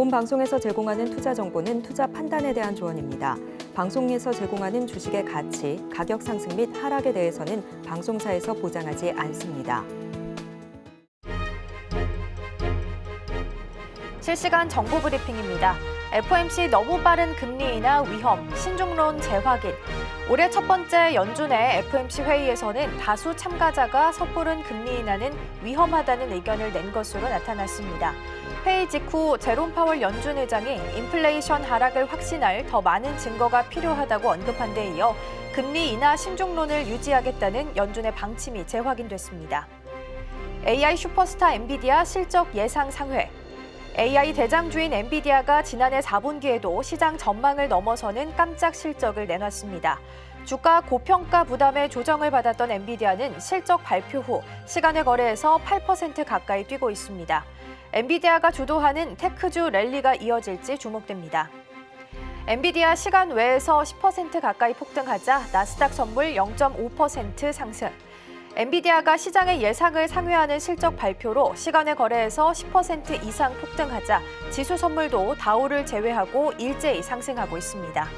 본 방송에서 제공하는 투자 정보는 투자 판단에 대한 조언입니다. 방송에서 제공하는 주식의 가치, 가격 상승 및 하락에 대해서는 방송사에서 보장하지 않습니다. 실시간 정보 브리핑입니다. FOMC 너무 빠른 금리 인하 위험, 신중론 재확인. 올해 첫 번째 연준의 FOMC 회의에서는 다수 참가자가 섣부른 금리 인하는 위험하다는 의견을 낸 것으로 나타났습니다. 회의 직후 제롬 파월 연준 의장이 인플레이션 하락을 확신할 더 많은 증거가 필요하다고 언급한 데 이어 금리 인하 신중론을 유지하겠다는 연준의 방침이 재확인됐습니다. AI 슈퍼스타 엔비디아 실적 예상 상회. AI 대장주인 엔비디아가 지난해 4분기에도 시장 전망을 넘어서는 깜짝 실적을 내놨습니다. 주가 고평가 부담에 조정을 받았던 엔비디아는 실적 발표 후 시간외 거래에서 8% 가까이 뛰고 있습니다. 엔비디아가 주도하는 테크주 랠리가 이어질지 주목됩니다. 엔비디아 시간 외에서 10% 가까이 폭등하자 나스닥 선물 0.5% 상승. 엔비디아가 시장의 예상을 상회하는 실적 발표로 시간외 거래에서 10% 이상 폭등하자 지수 선물도 다우를 제외하고 일제히 상승하고 있습니다.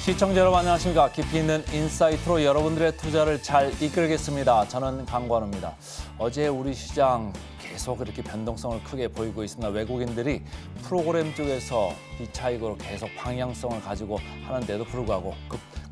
시청자 여러분 안녕하십니까. 깊이 있는 인사이트로 여러분들의 투자를 잘 이끌겠습니다. 저는 강관우입니다. 어제 우리 시장 계속 이렇게 변동성을 크게 보이고 있습니다. 외국인들이 프로그램 쪽에서 비차익으로 계속 방향성을 가지고 하는데도 불구하고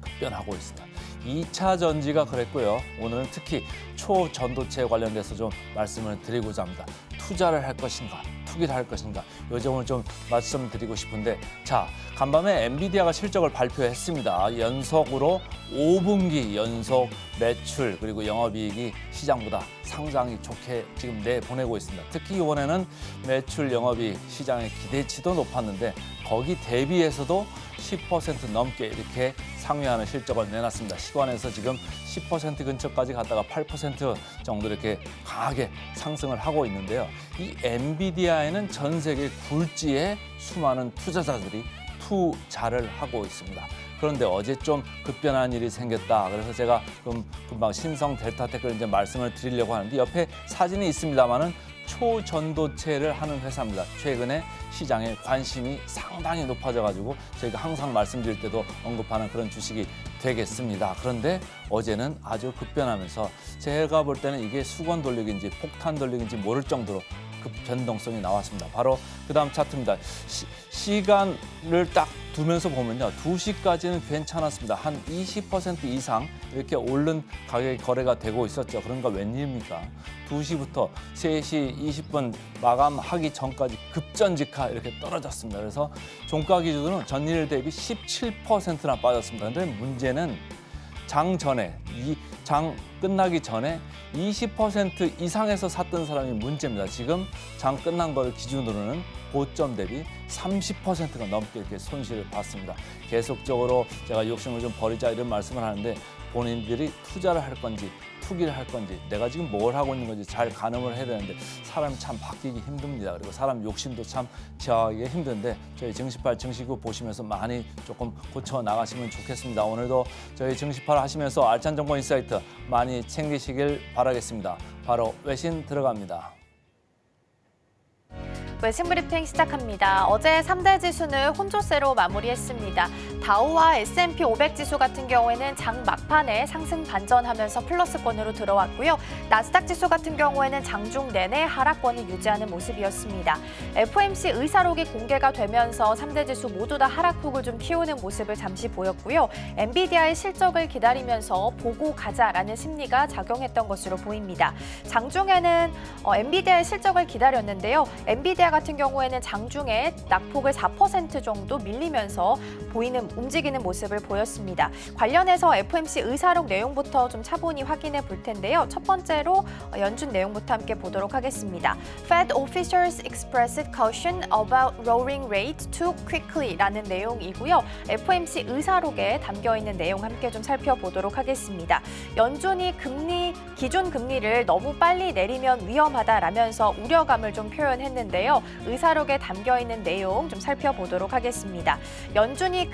급변하고 있습니다. 2차 전지가 그랬고요. 오늘은 특히 초전도체 관련돼서 좀 말씀을 드리고자 합니다. 투자를 할 것인가, 투기를 할 것인가, 이 점을 좀 말씀드리고 싶은데, 자, 간밤에 엔비디아가 실적을 발표했습니다. 연속으로 5분기 연속 매출 그리고 영업이익이 시장보다 상당히 좋게 지금 내보내고 있습니다. 특히 이번에는 매출 영업이익 시장의 기대치도 높았는데 거기 대비해서도 10% 넘게 이렇게 상회하는 실적을 내놨습니다. 시간에서 지금 10% 근처까지 갔다가 8% 정도 이렇게 강하게 상승을 하고 있는데요. 이 엔비디아에는 전 세계 굴지에 수많은 투자자들이 투자를 하고 있습니다. 그런데 어제 좀 급변한 일이 생겼다. 그래서 제가 금방 신성 델타테크를 이제 말씀을 드리려고 하는데 옆에 사진이 있습니다만은 초전도체를 하는 회사입니다. 최근에 시장에 관심이 상당히 높아져가지고 저희가 항상 말씀드릴 때도 언급하는 그런 주식이 되겠습니다. 그런데 어제는 아주 급변하면서 제가 볼 때는 이게 수건 돌리기인지 폭탄 돌리기인지 모를 정도로 급 변동성이 나왔습니다. 바로 그 다음 차트입니다. 시간을 딱 두면서 보면요. 2시까지는 괜찮았습니다. 한 20% 이상 이렇게 오른 가격이 거래가 되고 있었죠. 그런가 웬일입니까? 2시부터 3시 20분 마감하기 전까지 급전직하 이렇게 떨어졌습니다. 그래서 종가 기준으로는 전일 대비 17%나 빠졌습니다. 그런데 문제는 장 전에, 장 끝나기 전에 20% 이상에서 샀던 사람이 문제입니다. 지금 장 끝난 걸 기준으로는 고점 대비 30%가 넘게 이렇게 손실을 봤습니다. 계속적으로 제가 욕심을 좀 버리자 이런 말씀을 하는데 본인들이 투자를 할 건지 투기를 할 건지 내가 지금 뭘 하고 있는 건지 잘 가늠을 해야 되는데 사람이 참 바뀌기 힘듭니다. 그리고 사람 욕심도 참 제어하기 힘든데 저희 증시팔 증시구 보시면서 많이 조금 고쳐 나가시면 좋겠습니다. 오늘도 저희 증시팔 하시면서 알찬 정보 인사이트 많이 챙기시길 바라겠습니다. 바로 외신 들어갑니다. 외신 브리핑 시작합니다. 어제 3대 지수는 혼조세로 마무리했습니다. 다우와 S&P 500 지수 같은 경우에는 장 막판에 상승 반전하면서 플러스권으로 들어왔고요. 나스닥 지수 같은 경우에는 장중 내내 하락권을 유지하는 모습이었습니다. FOMC 의사록이 공개가 되면서 3대 지수 모두 다 하락폭을 좀 키우는 모습을 잠시 보였고요. 엔비디아의 실적을 기다리면서 보고 가자라는 심리가 작용했던 것으로 보입니다. 장중에는 엔비디아의 실적을 기다렸는데요. 엔비디아 같은 경우에는 장중에 낙폭을 4% 정도 밀리면서 움직이는 모습을 보였습니다. 관련해서 FOMC 의사록 내용부터 좀 차분히 확인해 볼 텐데요. 첫 번째로 연준 내용부터 함께 보도록 하겠습니다. Fed officials expressed caution about lowering rate too quickly라는 내용이고요. FOMC 의사록에 담겨 있는 내용 함께 좀 살펴보도록 하겠습니다. 연준이 기존 금리를 너무 빨리 내리면 위험하다라면서 우려감을 좀 표현했는데요. 있는데요. 의사록에 담겨 있는 내용 좀 살펴보도록 하겠습니다. 연준이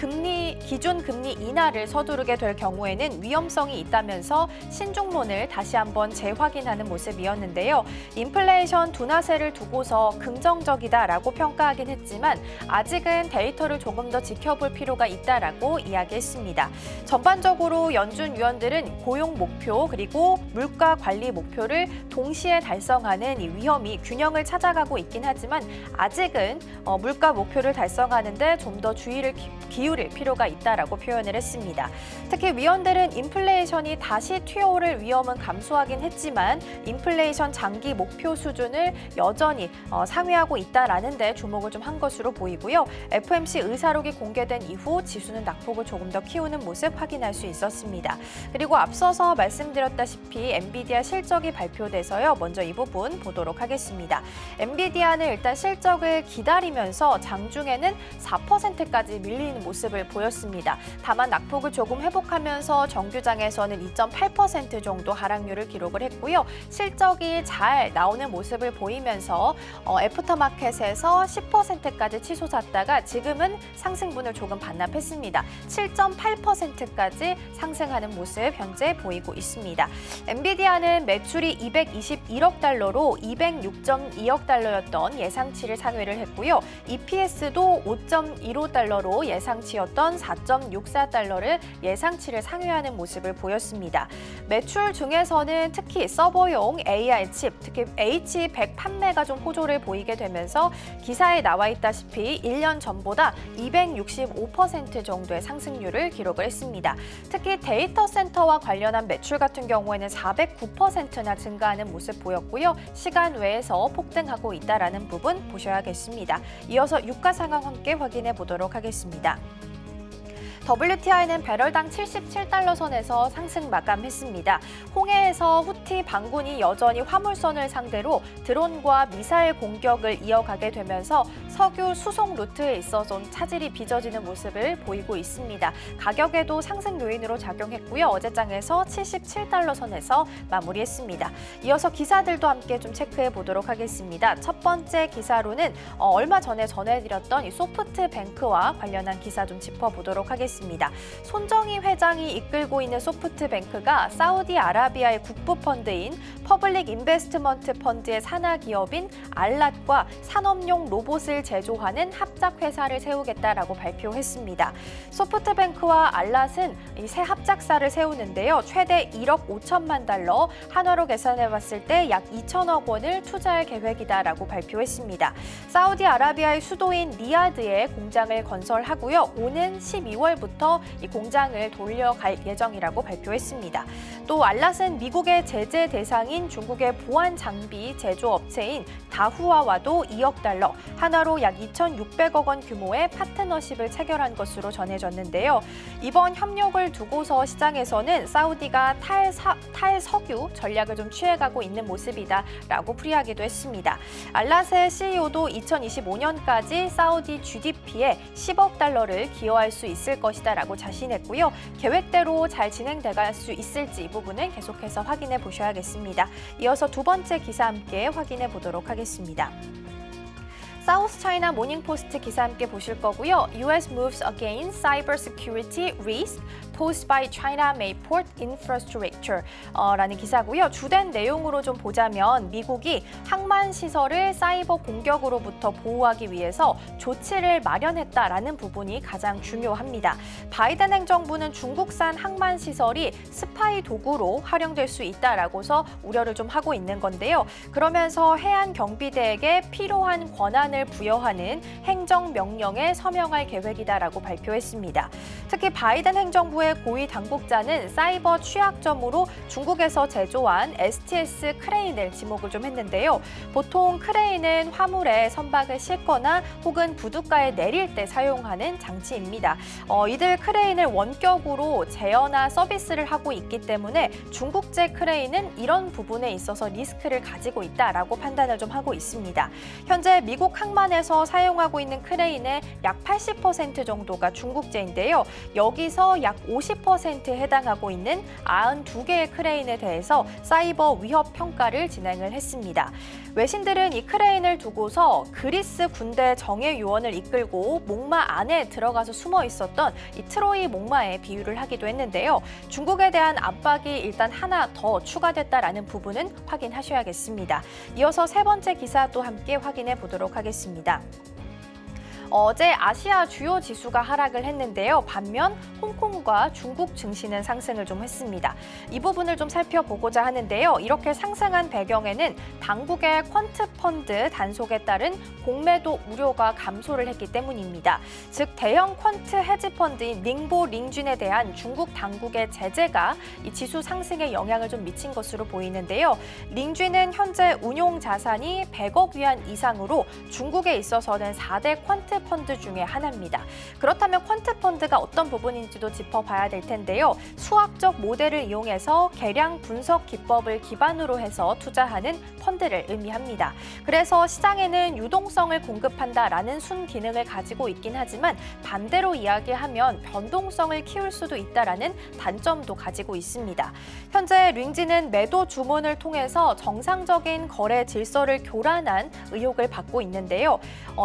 기준 금리 인하를 서두르게 될 경우에는 위험성이 있다면서 신중론을 다시 한번 재확인하는 모습이었는데요. 인플레이션 둔화세를 두고서 긍정적이다라고 평가하긴 했지만 아직은 데이터를 조금 더 지켜볼 필요가 있다라고 이야기했습니다. 전반적으로 연준 위원들은 고용 목표 그리고 물가 관리 목표를 동시에 달성하는 이 위험이 균형을 찾아가고 있긴 하지만 아직은 물가 목표를 달성하는데 좀 더 주의를 기울일 필요가 있다라고 표현을 했습니다. 특히 위원들은 인플레이션이 다시 튀어오를 위험은 감소하긴 했지만 인플레이션 장기 목표 수준을 여전히 상회하고 있다라는 데 주목을 좀 한 것으로 보이고요. FOMC 의사록이 공개된 이후 지수는 낙폭을 조금 더 키우는 모습 확인할 수 있었습니다. 그리고 앞서서 말씀드렸다시피 엔비디아 실적이 발표돼서요. 먼저 이 부분 보도록 하겠습니다. 엔비디아는 일단 실적을 기다리면서 장중에는 4%까지 밀리는 모습을 보였습니다. 다만 낙폭을 조금 회복하면서 정규장에서는 2.8% 정도 하락률을 기록을 했고요. 실적이 잘 나오는 모습을 보이면서 애프터마켓에서 10%까지 치솟았다가 지금은 상승분을 조금 반납했습니다. 7.8%까지 상승하는 모습 현재 보이고 있습니다. 엔비디아는 매출이 221억 달러로 206.2억 달러였던 예상치를 상회를 했고요. EPS도 5.15달러로 예상치였던 4.64달러를 예상치를 상회하는 모습을 보였습니다. 매출 중에서는 특히 서버용 AI 칩, 특히 H100 판매가 좀 호조를 보이게 되면서 기사에 나와 있다시피 1년 전보다 265% 정도의 상승률을 기록을 했습니다. 특히 데이터 센터와 관련한 매출 같은 경우에는 409%나 증가하는 모습 보였고요. 시간 외에서 폭등하고 있다는 부분 보셔야겠습니다. 이어서 유가 상황 함께 확인해 보도록 하겠습니다. WTI는 배럴당 77달러 선에서 상승 마감했습니다. 홍해에서 후티 반군이 여전히 화물선을 상대로 드론과 미사일 공격을 이어가게 되면서 석유 수송 루트에 있어서 좀 차질이 빚어지는 모습을 보이고 있습니다. 가격에도 상승 요인으로 작용했고요. 어제장에서 77달러 선에서 마무리했습니다. 이어서 기사들도 함께 좀 체크해 보도록 하겠습니다. 첫 번째 기사로는 얼마 전에 전해드렸던 이 소프트뱅크와 관련한 기사 좀 짚어보도록 하겠습니다. 손정희 회장이 이끌고 있는 소프트뱅크가 사우디아라비아의 국부펀드인 퍼블릭 인베스트먼트 펀드의 산하 기업인 알랏과 산업용 로봇을 제조하는 합작 회사를 세우겠다라고 발표했습니다. 소프트뱅크와 알랏은 이 새 합작사를 세우는데요. 최대 1억 5천만 달러, 한화로 계산해 봤을 때 약 2천억 원을 투자할 계획이다라고 발표했습니다. 사우디아라비아의 수도인 리야드에 공장을 건설하고요. 오는 12월부터 이 공장을 돌려갈 예정이라고 발표했습니다. 또 알랏은 미국의 제재 대상인 중국의 보안 장비 제조업체인 다후아와도 2억 달러, 한화로 약 2,600억 원 규모의 파트너십을 체결한 것으로 전해졌는데요. 이번 협력을 두고서 시장에서는 사우디가 탈석유 전략을 좀 취해가고 있는 모습이다라고 풀이하기도 했습니다. 알랏의 CEO도 2025년까지 사우디 GDP에 10억 달러를 기여할 수 있을 것이다라고 자신했고요. 계획대로 잘 진행될 수 있을지 이 부분은 계속해서 확인해 보셔야겠습니다. 이어서 두 번째 기사 함께 확인해 보도록 하겠습니다. 사우스 차이나 모닝포스트 기사 함께 보실 거고요. US moves against cybersecurity risk posed by China Mayport Infrastructure 라는 기사고요. 주된 내용으로 좀 보자면 미국이 항만 시설을 사이버 공격으로부터 보호하기 위해서 조치를 마련했다라는 부분이 가장 중요합니다. 바이든 행정부는 중국산 항만 시설이 스파이 도구로 활용될 수 있다라고서 우려를 좀 하고 있는 건데요. 그러면서 해안 경비대에게 필요한 권한을 부여하는 행정명령에 서명할 계획이다라고 발표했습니다. 특히 바이든 행정부의 고위 당국자는 사이버 취약점으로 중국에서 제조한 STS 크레인을 지목을 좀 했는데요. 보통 크레인은 화물에 선박을 싣거나 혹은 부둣가에 내릴 때 사용하는 장치입니다. 이들 크레인을 원격으로 제어나 서비스를 하고 있기 때문에 중국제 크레인은 이런 부분에 있어서 리스크를 가지고 있다라고 판단을 좀 하고 있습니다. 현재 미국 항만에서 사용하고 있는 크레인의 약 80% 정도가 중국제인데요. 여기서 약 50%에 해당하고 있는 92개의 크레인에 대해서 사이버 위협 평가를 진행을 했습니다. 외신들은 이 크레인을 두고서 그리스 군대 정예 요원을 이끌고 목마 안에 들어가서 숨어 있었던 이 트로이 목마에 비유를 하기도 했는데요. 중국에 대한 압박이 일단 하나 더 추가됐다라는 부분은 확인하셔야겠습니다. 이어서 세 번째 기사도 함께 확인해 보도록 하겠습니다. 어제 아시아 주요 지수가 하락을 했는데요. 반면 홍콩과 중국 증시는 상승을 좀 했습니다. 이 부분을 좀 살펴보고자 하는데요. 이렇게 상승한 배경에는 당국의 퀀트 펀드 단속에 따른 공매도 우려가 감소를 했기 때문입니다. 즉 대형 퀀트 헤지 펀드인 닝보 링쥔에 대한 중국 당국의 제재가 이 지수 상승에 영향을 좀 미친 것으로 보이는데요. 링쥔은 현재 운용 자산이 100억 위안 이상으로 중국에 있어서는 4대 퀀트 펀드 중에 하나입니다. 그렇다면 퀀트 펀드가 어떤 부분인지도 짚어봐야 될 텐데요. 수학적 모델을 이용해서 계량 분석 기법을 기반으로 해서 투자하는 펀드를 의미합니다. 그래서 시장에는 유동성을 공급한다라는 순기능을 가지고 있긴 하지만 반대로 이야기하면 변동성을 키울 수도 있다라는 단점도 가지고 있습니다. 현재 링진은 매도 주문을 통해서 정상적인 거래 질서를 교란한 의혹을 받고 있는데요.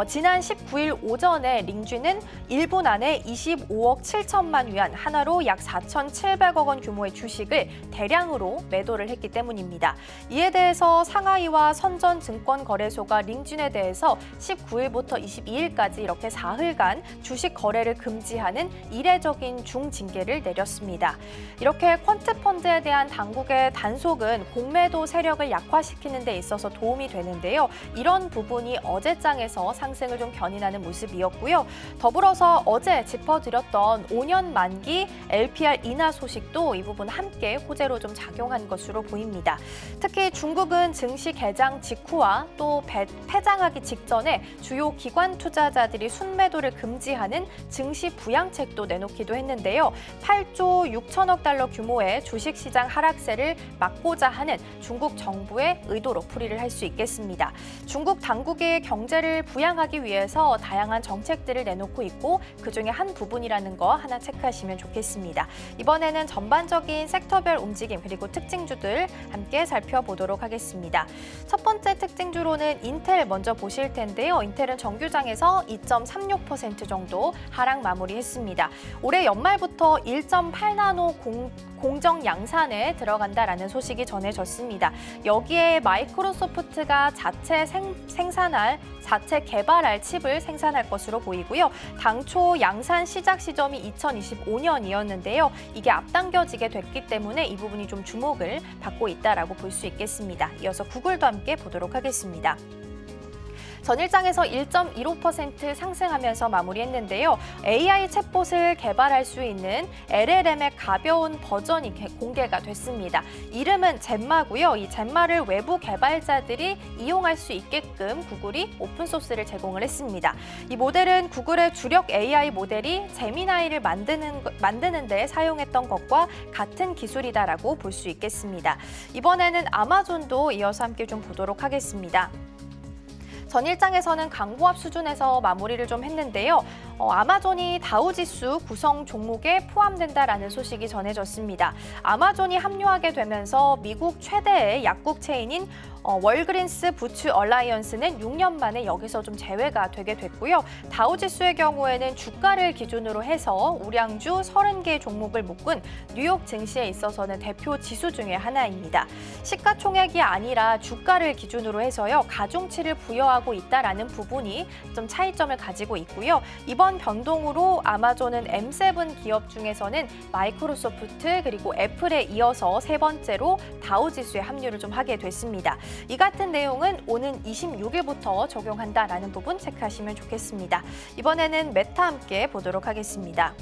지난 19일 오전에 링쥔은 1분 안에 25억 7천만 위안, 하나로 약 4,700억 원 규모의 주식을 대량으로 매도를 했기 때문입니다. 이에 대해서 상하이와 선전증권거래소가 링쥔에 대해서 19일부터 22일까지 이렇게 사흘간 주식 거래를 금지하는 이례적인 중징계를 내렸습니다. 이렇게 퀀트 펀드에 대한 당국의 단속은 공매도 세력을 약화시키는 데 있어서 도움이 되는데요. 이런 부분이 어제장에서 상승을 좀 견인하는 모습이었고요. 더불어서 어제 짚어드렸던 5년 만기 LPR 인하 소식도 이 부분 함께 호재로 좀 작용한 것으로 보입니다. 특히 중국은 증시 개장 직후와 또 폐장하기 직전에 주요 기관 투자자들이 순매도를 금지하는 증시 부양책도 내놓기도 했는데요. 8조 6천억 달러 규모의 주식시장 하락세를 막고자 하는 중국 정부의 의도로 풀이를 할 수 있겠습니다. 중국 당국이 경제를 부양하기 위해서 다양한 정책들을 내놓고 있고 그중에 한 부분이라는 거 하나 체크하시면 좋겠습니다. 이번에는 전반적인 섹터별 움직임 그리고 특징주들 함께 살펴보도록 하겠습니다. 첫 번째 특징주로는 인텔 먼저 보실 텐데요. 인텔은 정규장에서 2.36% 정도 하락 마무리했습니다. 올해 연말부터 1.8나노 공정 양산에 들어간다라는 소식이 전해졌습니다. 여기에 마이크로소프트가 자체 개발할 칩을 생산할 것으로 보이고요. 당초 양산 시작 시점이 2025년이었는데요. 이게 앞당겨지게 됐기 때문에 이 부분이 좀 주목을 받고 있다라고 볼 수 있겠습니다. 이어서 구글도 함께 보도록 하겠습니다. 전일장에서 1.15% 상승하면서 마무리했는데요. AI 챗봇을 개발할 수 있는 LLM의 가벼운 버전이 공개가 됐습니다. 이름은 젬마고요. 이 젬마를 외부 개발자들이 이용할 수 있게끔 구글이 오픈소스를 제공을 했습니다. 이 모델은 구글의 주력 AI 모델이 제미나이를 만드는 데 사용했던 것과 같은 기술이다라고 볼 수 있겠습니다. 이번에는 아마존도 이어서 함께 좀 보도록 하겠습니다. 전일장에서는 강보합 수준에서 마무리를 좀 했는데요. 아마존이 다우지수 구성 종목에 포함된다라는 소식이 전해졌습니다. 아마존이 합류하게 되면서 미국 최대의 약국 체인인 월그린스 부츠 얼라이언스는 6년 만에 여기서 좀 제외가 되게 됐고요. 다우지수의 경우에는 주가를 기준으로 해서 우량주 30개 종목을 묶은 뉴욕 증시에 있어서는 대표 지수 중에 하나입니다. 시가총액이 아니라 주가를 기준으로 해서요. 가중치를 부여하고 있다라는 부분이 좀 차이점을 가지고 있고요. 이번 변동으로 아마존은 M7 기업 중에서는 마이크로소프트 그리고 애플에 이어서 세 번째로 다우지수에 합류를 좀 하게 됐습니다. 이 같은 내용은 오는 26일부터 적용한다라는 부분 체크하시면 좋겠습니다. 이번에는 메타 함께 보도록 하겠습니다.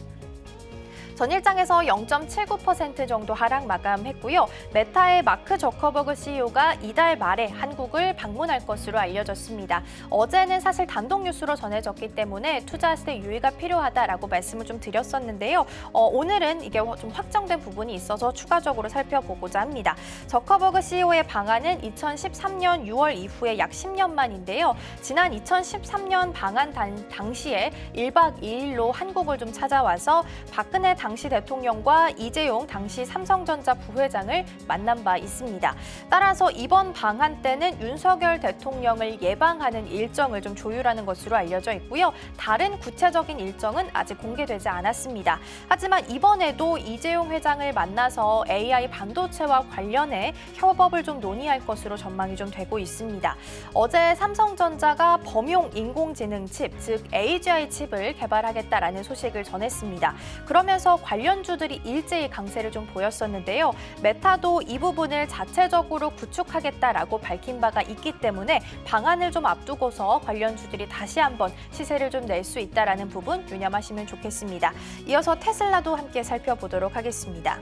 전일장에서 0.79% 정도 하락 마감했고요. 메타의 마크 저커버그 CEO가 이달 말에 한국을 방문할 것으로 알려졌습니다. 어제는 사실 단독 뉴스로 전해졌기 때문에 투자할 때 유의가 필요하다라고 말씀을 좀 드렸었는데요. 오늘은 이게 좀 확정된 부분이 있어서 추가적으로 살펴보고자 합니다. 저커버그 CEO의 방한은 2013년 6월 이후에 약 10년 만인데요. 지난 2013년 방한 당시에 1박 2일로 한국을 좀 찾아와서 박근혜 당시 대통령과 이재용 당시 삼성전자 부회장을 만난 바 있습니다. 따라서 이번 방한 때는 윤석열 대통령을 예방하는 일정을 좀 조율하는 것으로 알려져 있고요. 다른 구체적인 일정은 아직 공개되지 않았습니다. 하지만 이번에도 이재용 회장을 만나서 AI 반도체와 관련해 협업을 좀 논의할 것으로 전망이 좀 되고 있습니다. 어제 삼성전자가 범용 인공지능 칩, 즉 AGI 칩을 개발하겠다라는 소식을 전했습니다. 그러면서 관련주들이 일제히 강세를 좀 보였었는데요. 메타도 이 부분을 자체적으로 구축하겠다라고 밝힌 바가 있기 때문에 방안을 좀 앞두고서 관련주들이 다시 한번 시세를 좀 낼 수 있다라는 부분 유념하시면 좋겠습니다. 이어서 테슬라도 함께 살펴보도록 하겠습니다.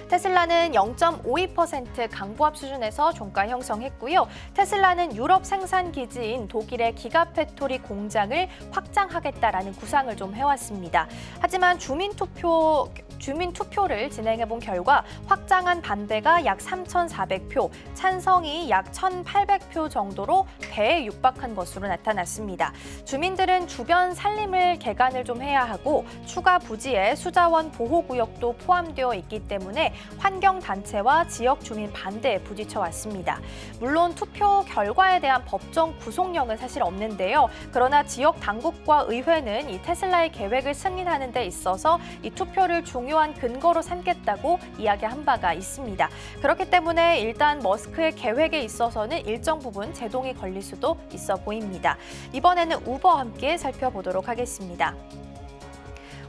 테슬라는 0.52% 강보합 수준에서 종가 형성했고요. 테슬라는 유럽 생산 기지인 독일의 기가팩토리 공장을 확장하겠다라는 구상을 좀 해왔습니다. 하지만 주민 투표를 진행해본 결과 확장한 반대가 약 3,400표, 찬성이 약 1,800표 정도로 배에 육박한 것으로 나타났습니다. 주민들은 주변 산림을 개간을 좀 해야 하고 추가 부지에 수자원 보호구역도 포함되어 있기 때문에 환경단체와 지역 주민 반대에 부딪혀 왔습니다. 물론 투표 결과에 대한 법정 구속력은 사실 없는데요. 그러나 지역 당국과 의회는 이 테슬라의 계획을 승인하는 데 있어서 이 투표를 중요한 근거로 삼겠다고 이야기한 바가 있습니다. 그렇기 때문에 일단 머스크의 계획에 있어서는 일정 부분 제동이 걸릴 수도 있어 보입니다. 이번에는 우버와 함께 살펴보도록 하겠습니다.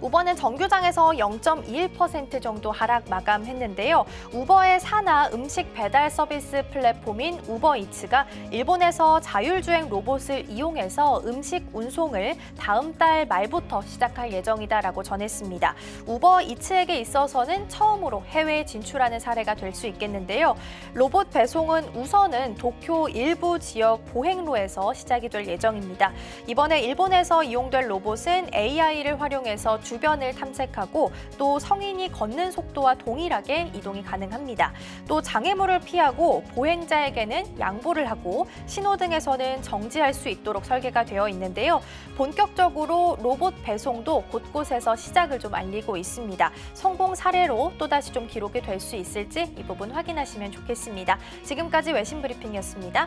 우버는 정규장에서 0.21% 정도 하락 마감했는데요. 우버의 산하 음식 배달 서비스 플랫폼인 우버이츠가 일본에서 자율주행 로봇을 이용해서 음식 운송을 다음 달 말부터 시작할 예정이다라고 전했습니다. 우버이츠에게 있어서는 처음으로 해외에 진출하는 사례가 될 수 있겠는데요. 로봇 배송은 우선은 도쿄 일부 지역 보행로에서 시작이 될 예정입니다. 이번에 일본에서 이용될 로봇은 AI를 활용해서 주변을 탐색하고 또 성인이 걷는 속도와 동일하게 이동이 가능합니다. 또 장애물을 피하고 보행자에게는 양보를 하고 신호등에서는 정지할 수 있도록 설계가 되어 있는데요. 본격적으로 로봇 배송도 곳곳에서 시작을 좀 알리고 있습니다. 성공 사례로 또다시 좀 기록이 될 수 있을지 이 부분 확인하시면 좋겠습니다. 지금까지 외신 브리핑이었습니다.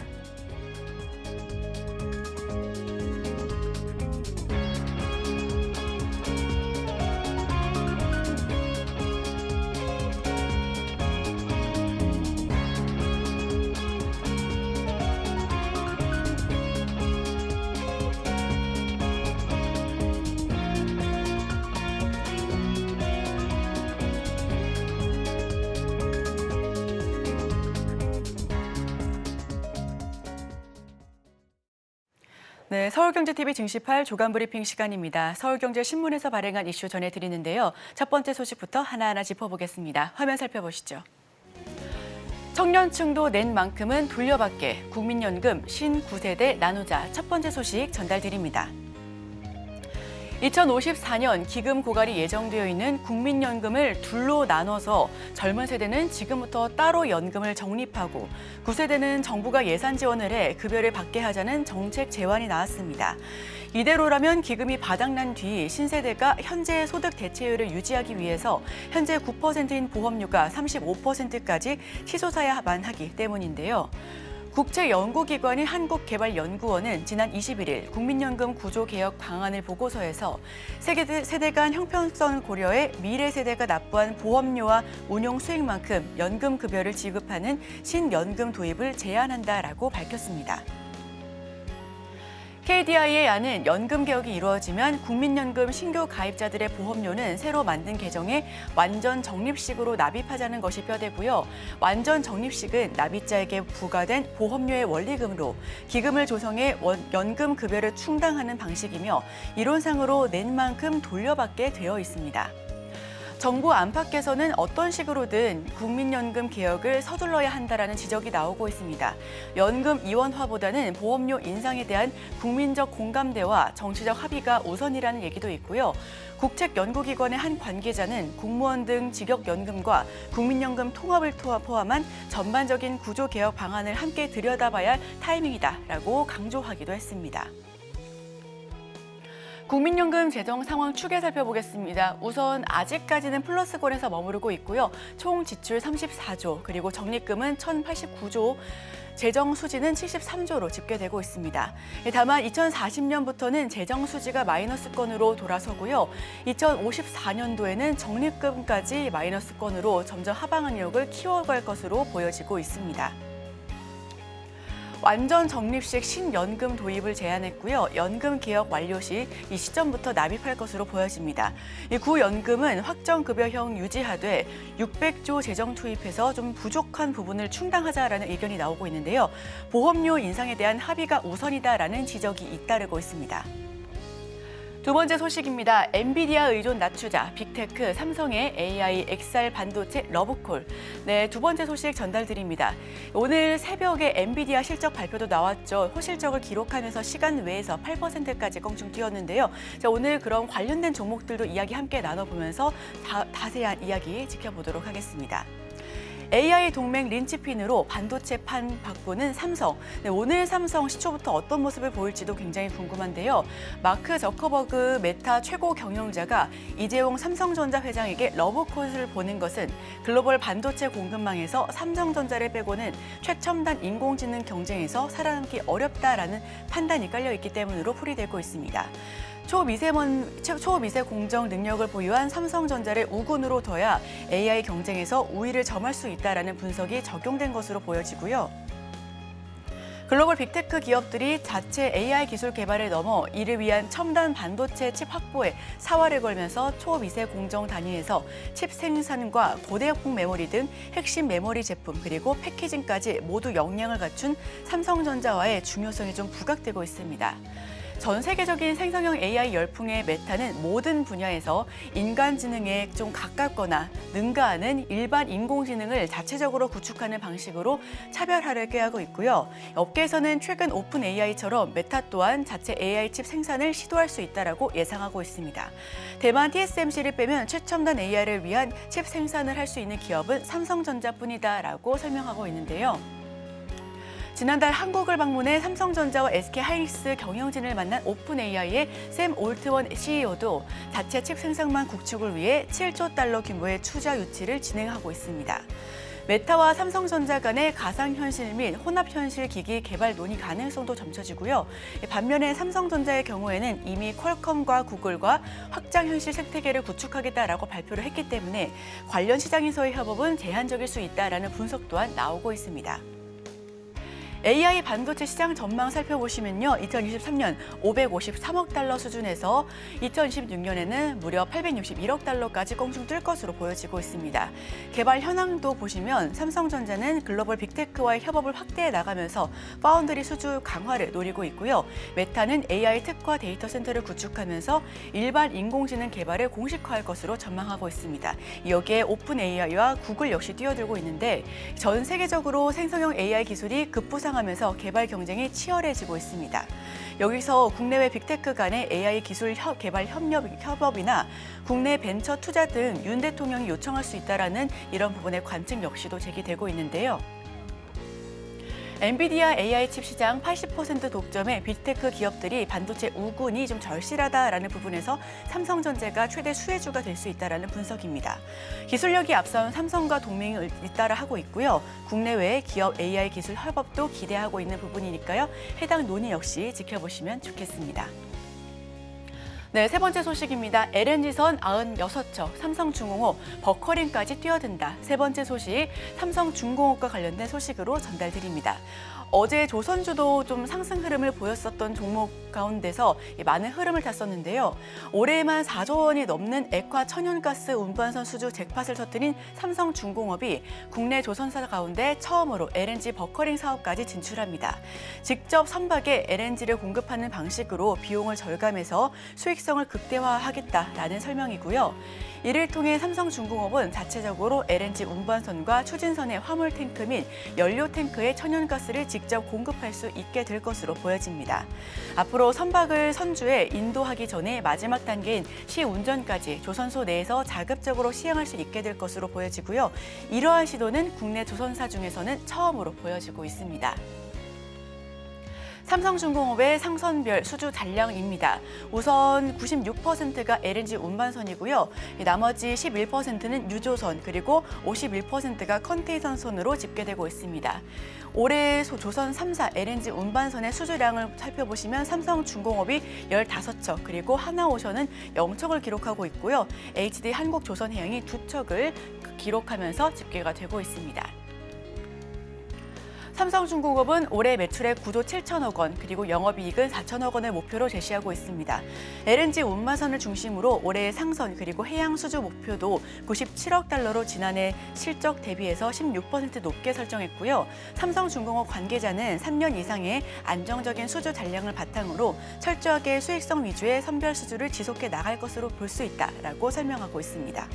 네, 서울경제TV 증시팔 조간브리핑 시간입니다. 서울경제신문에서 발행한 이슈 전해드리는데요. 첫 번째 소식부터 하나하나 짚어보겠습니다. 화면 살펴보시죠. 청년층도 낸 만큼은 돌려받게 국민연금 신9세대 나누자 첫 번째 소식 전달드립니다. 2054년 기금 고갈이 예정되어 있는 국민연금을 둘로 나눠서 젊은 세대는 지금부터 따로 연금을 적립하고 9세대는 정부가 예산 지원을 해 급여를 받게 하자는 정책 제안이 나왔습니다. 이대로라면 기금이 바닥난 뒤 신세대가 현재의 소득 대체율을 유지하기 위해서 현재 9%인 보험료가 35%까지 치솟아야만 하기 때문인데요. 국제연구기관인 한국개발연구원은 지난 21일 국민연금 구조개혁 방안을 보고서에서 세대 간 형평성을 고려해 미래 세대가 납부한 보험료와 운용 수익만큼 연금급여를 지급하는 신연금 도입을 제안한다라고 밝혔습니다. KDI의 안은 연금 개혁이 이루어지면 국민연금 신규 가입자들의 보험료는 새로 만든 개정에 완전 적립식으로 납입하자는 것이 뼈대고요. 완전 적립식은 납입자에게 부과된 보험료의 원리금으로 기금을 조성해 연금 급여를 충당하는 방식이며 이론상으로 낸 만큼 돌려받게 되어 있습니다. 정부 안팎에서는 어떤 식으로든 국민연금 개혁을 서둘러야 한다라는 지적이 나오고 있습니다. 연금 이원화보다는 보험료 인상에 대한 국민적 공감대와 정치적 합의가 우선이라는 얘기도 있고요. 국책연구기관의 한 관계자는 공무원 등 직역연금과 국민연금 통합을 포함한 전반적인 구조개혁 방안을 함께 들여다봐야 할 타이밍이다라고 강조하기도 했습니다. 국민연금 재정 상황 추계 살펴보겠습니다. 우선 아직까지는 플러스권에서 머무르고 있고요. 총 지출 34조, 그리고 적립금은 1,089조, 재정 수지는 73조로 집계되고 있습니다. 다만 2040년부터는 재정 수지가 마이너스권으로 돌아서고요. 2054년도에는 적립금까지 마이너스권으로 점점 하방력을 키워갈 것으로 보여지고 있습니다. 완전 적립식 신연금 도입을 제안했고요. 연금 개혁 완료 시 이 시점부터 납입할 것으로 보여집니다. 이 구연금은 확정급여형 유지하되 600조 재정 투입해서 좀 부족한 부분을 충당하자라는 의견이 나오고 있는데요. 보험료 인상에 대한 합의가 우선이다라는 지적이 잇따르고 있습니다. 두 번째 소식입니다. 엔비디아 의존 낮추자, 빅테크, 삼성의 AI, XR 반도체, 러브콜. 네, 두 번째 소식 전달드립니다. 오늘 새벽에 엔비디아 실적 발표도 나왔죠. 호실적을 기록하면서 시간 외에서 8%까지 껑충 뛰었는데요. 자, 오늘 그런 관련된 종목들도 이야기 함께 나눠보면서 자세한 이야기 지켜보도록 하겠습니다. AI 동맹 린치핀으로 반도체판 바꾸는 삼성. 네, 오늘 삼성 시초부터 어떤 모습을 보일지도 굉장히 궁금한데요. 마크 저커버그 메타 최고 경영자가 이재용 삼성전자 회장에게 러브콜을 보낸 것은 글로벌 반도체 공급망에서 삼성전자를 빼고는 최첨단 인공지능 경쟁에서 살아남기 어렵다라는 판단이 깔려 있기 때문으로 풀이되고 있습니다. 초미세 공정 능력을 보유한 삼성전자를 우군으로 둬야 AI 경쟁에서 우위를 점할 수 있다라는 분석이 적용된 것으로 보여지고요. 글로벌 빅테크 기업들이 자체 AI 기술 개발을 넘어 이를 위한 첨단 반도체 칩 확보에 사활을 걸면서 초미세 공정 단위에서 칩 생산과 고대역폭 메모리 등 핵심 메모리 제품 그리고 패키징까지 모두 역량을 갖춘 삼성전자와의 중요성이 좀 부각되고 있습니다. 전 세계적인 생성형 AI 열풍의 메타는 모든 분야에서 인간지능에 좀 가깝거나 능가하는 일반 인공지능을 자체적으로 구축하는 방식으로 차별화를 꾀하고 있고요. 업계에서는 최근 오픈 AI처럼 메타 또한 자체 AI 칩 생산을 시도할 수 있다라고 예상하고 있습니다. 대만 TSMC를 빼면 최첨단 AI를 위한 칩 생산을 할 수 있는 기업은 삼성전자뿐이다라고 설명하고 있는데요. 지난달 한국을 방문해 삼성전자와 SK하이닉스 경영진을 만난 오픈AI의 샘 올트원 CEO도 자체 칩 생산망 구축을 위해 7조 달러 규모의 투자 유치를 진행하고 있습니다. 메타와 삼성전자 간의 가상현실 및 혼합현실 기기 개발 논의 가능성도 점쳐지고요. 반면에 삼성전자의 경우에는 이미 퀄컴과 구글과 확장현실 생태계를 구축하겠다라고 발표를 했기 때문에 관련 시장에서의 협업은 제한적일 수 있다라는 분석 또한 나오고 있습니다. AI 반도체 시장 전망 살펴보시면요. 2023년 553억 달러 수준에서 2026년에는 무려 861억 달러까지 껑충 뜰 것으로 보여지고 있습니다. 개발 현황도 보시면 삼성전자는 글로벌 빅테크와의 협업을 확대해 나가면서 파운드리 수주 강화를 노리고 있고요. 메타는 AI 특화 데이터 센터를 구축하면서 일반 인공지능 개발을 공식화할 것으로 전망하고 있습니다. 여기에 오픈 AI와 구글 역시 뛰어들고 있는데 전 세계적으로 생성형 AI 기술이 급부상하면서 개발 경쟁이 치열해지고 있습니다. 여기서 국내외 빅테크 간의 AI 기술 개발 협업이나 국내 벤처 투자 등 윤 대통령이 요청할 수 있다라는 이런 부분의 관측 역시도 제기되고 있는데요. 엔비디아 AI 칩 시장 80% 독점의 빅테크 기업들이 반도체 우군이 좀 절실하다라는 부분에서 삼성전자가 최대 수혜주가 될 수 있다라는 분석입니다. 기술력이 앞선 삼성과 동맹을 잇따라 하고 있고요. 국내외 기업 AI 기술 협업도 기대하고 있는 부분이니까요. 해당 논의 역시 지켜보시면 좋겠습니다. 네, 세 번째 소식입니다. LNG선 96척, 삼성중공업 버커링까지 뛰어든다. 세 번째 소식, 삼성중공업과 관련된 소식으로 전달드립니다. 어제 조선주도 좀 상승 흐름을 보였었던 종목 가운데서 많은 흐름을 탔었는데요. 올해만 4조 원이 넘는 액화 천연가스 운반선 수주 잭팟을 터뜨린 삼성중공업이 국내 조선사 가운데 처음으로 LNG 버커링 사업까지 진출합니다. 직접 선박에 LNG를 공급하는 방식으로 비용을 절감해서 수익성을 극대화하겠다라는 설명이고요. 이를 통해 삼성중공업은 자체적으로 LNG 운반선과 추진선의 화물 탱크 및 연료 탱크에 천연가스를 직접 공급할 수 있게 될 것으로 보여집니다. 앞으로 선박을 선주에 인도하기 전에 마지막 단계인 시운전까지 조선소 내에서 자급적으로 시행할 수 있게 될 것으로 보여지고요. 이러한 시도는 국내 조선사 중에서는 처음으로 보여지고 있습니다. 삼성중공업의 상선별 수주 잔량입니다. 우선 96%가 LNG 운반선이고요. 나머지 11%는 유조선 그리고 51%가 컨테이너선으로 집계되고 있습니다. 올해 조선 3사 LNG 운반선의 수주량을 살펴보시면 삼성중공업이 15척 그리고 하나오션은 0척을 기록하고 있고요. HD 한국조선해양이 2척을 기록하면서 집계가 되고 있습니다. 삼성중공업은 올해 매출액 9조 7천억 원 그리고 영업이익은 4천억 원을 목표로 제시하고 있습니다. LNG 운반선을 중심으로 올해 상선 그리고 해양 수주 목표도 97억 달러로 지난해 실적 대비해서 16% 높게 설정했고요. 삼성중공업 관계자는 3년 이상의 안정적인 수주 잔량을 바탕으로 철저하게 수익성 위주의 선별 수주를 지속해 나갈 것으로 볼 수 있다라고 설명하고 있습니다.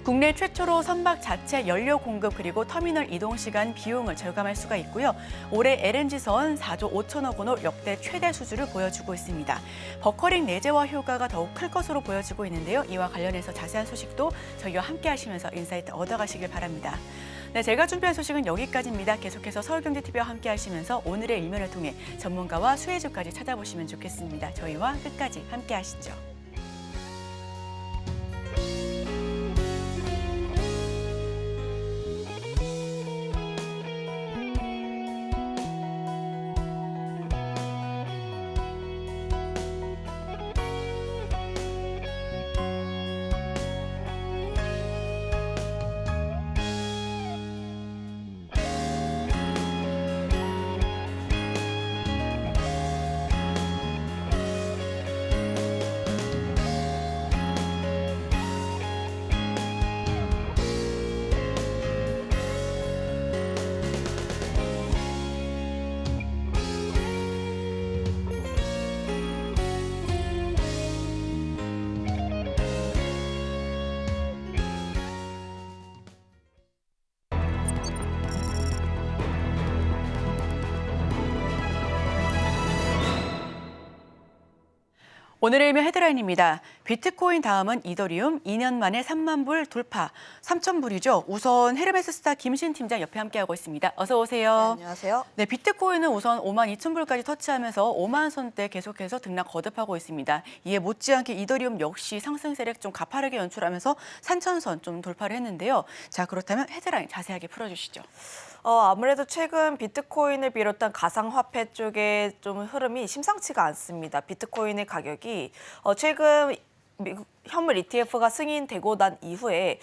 국내 최초로 선박 자체 연료 공급 그리고 터미널 이동 시간 비용을 절감할 수가 있고요. 올해 LNG선 4조 5천억 원으로 역대 최대 수주를 보여주고 있습니다. 버커링 내재화 효과가 더욱 클 것으로 보여지고 있는데요. 이와 관련해서 자세한 소식도 저희와 함께 하시면서 인사이트 얻어가시길 바랍니다. 네, 제가 준비한 소식은 여기까지입니다. 계속해서 서울경제TV와 함께 하시면서 오늘의 일면을 통해 전문가와 수혜주까지 찾아보시면 좋겠습니다. 저희와 끝까지 함께 하시죠. 오늘의 일면 헤드라인입니다. 비트코인 다음은 이더리움 2년 만에 3만 불 돌파. 3천 불이죠. 우선 헤르메스 스타 김신 팀장 옆에 함께하고 있습니다. 어서 오세요. 네, 안녕하세요. 네, 비트코인은 우선 5만 2천 불까지 터치하면서 5만 선대 계속해서 등락 거듭하고 있습니다. 이에 못지않게 이더리움 역시 상승세를 좀 가파르게 연출하면서 3천선 좀 돌파를 했는데요. 자, 그렇다면 헤드라인 자세하게 풀어주시죠. 아무래도 최근 비트코인을 비롯한 가상화폐 쪽의 좀 흐름이 심상치가 않습니다. 비트코인의 가격이 최근 미국 현물 ETF가 승인되고 난 이후에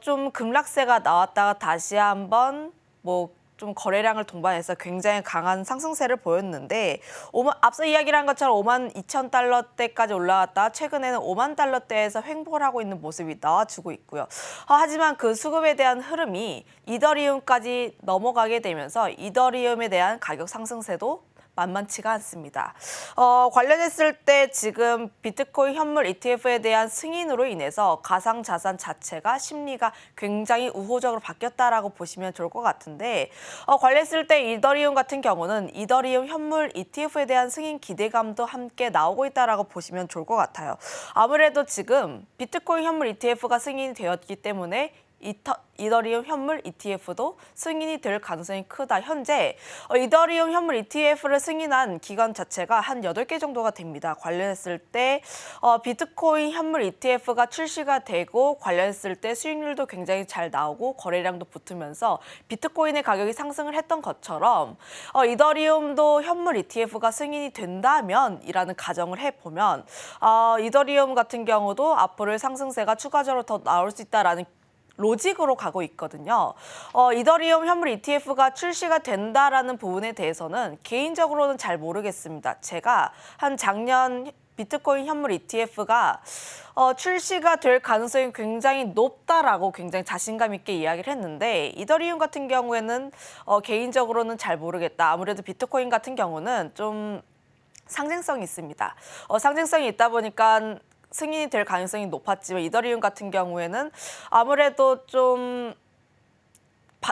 좀 급락세가 나왔다가 다시 한번 좀 거래량을 동반해서 굉장히 강한 상승세를 보였는데 앞서 이야기를 한 것처럼 5만 2천 달러대까지 올라왔다 최근에는 5만 달러대에서 횡보를 하고 있는 모습이 나와주고 있고요. 하지만 그 수급에 대한 흐름이 이더리움까지 넘어가게 되면서 이더리움에 대한 가격 상승세도 만만치가 않습니다. 관련했을 때 지금 비트코인 현물 ETF에 대한 승인으로 인해서 가상자산 자체가 심리가 굉장히 우호적으로 바뀌었다라고 보시면 좋을 것 같은데 관련했을 때 이더리움 같은 경우는 이더리움 현물 ETF에 대한 승인 기대감도 함께 나오고 있다라고 보시면 좋을 것 같아요. 아무래도 지금 비트코인 현물 ETF가 승인이 되었기 때문에 이더리움 현물 ETF도 승인이 될 가능성이 크다. 현재 이더리움 현물 ETF를 승인한 기관 자체가 한 8개 정도가 됩니다. 관련했을 때 비트코인 현물 ETF가 출시가 되고 관련했을 때 수익률도 굉장히 잘 나오고 거래량도 붙으면서 비트코인의 가격이 상승을 했던 것처럼 이더리움도 현물 ETF가 승인이 된다면 이라는 가정을 해보면 이더리움 같은 경우도 앞으로의 상승세가 추가적으로 더 나올 수 있다라는 로직으로 가고 있거든요. 이더리움 현물 ETF가 출시가 된다라는 부분에 대해서는 개인적으로는 잘 모르겠습니다. 제가 한 작년 비트코인 현물 ETF가 출시가 될 가능성이 굉장히 높다라고 굉장히 자신감 있게 이야기를 했는데 이더리움 같은 경우에는 개인적으로는 잘 모르겠다. 아무래도 비트코인 같은 경우는 좀 상징성이 있습니다. 상징성이 있다 보니까 승인이 될 가능성이 높았지만 이더리움 같은 경우에는 아무래도 좀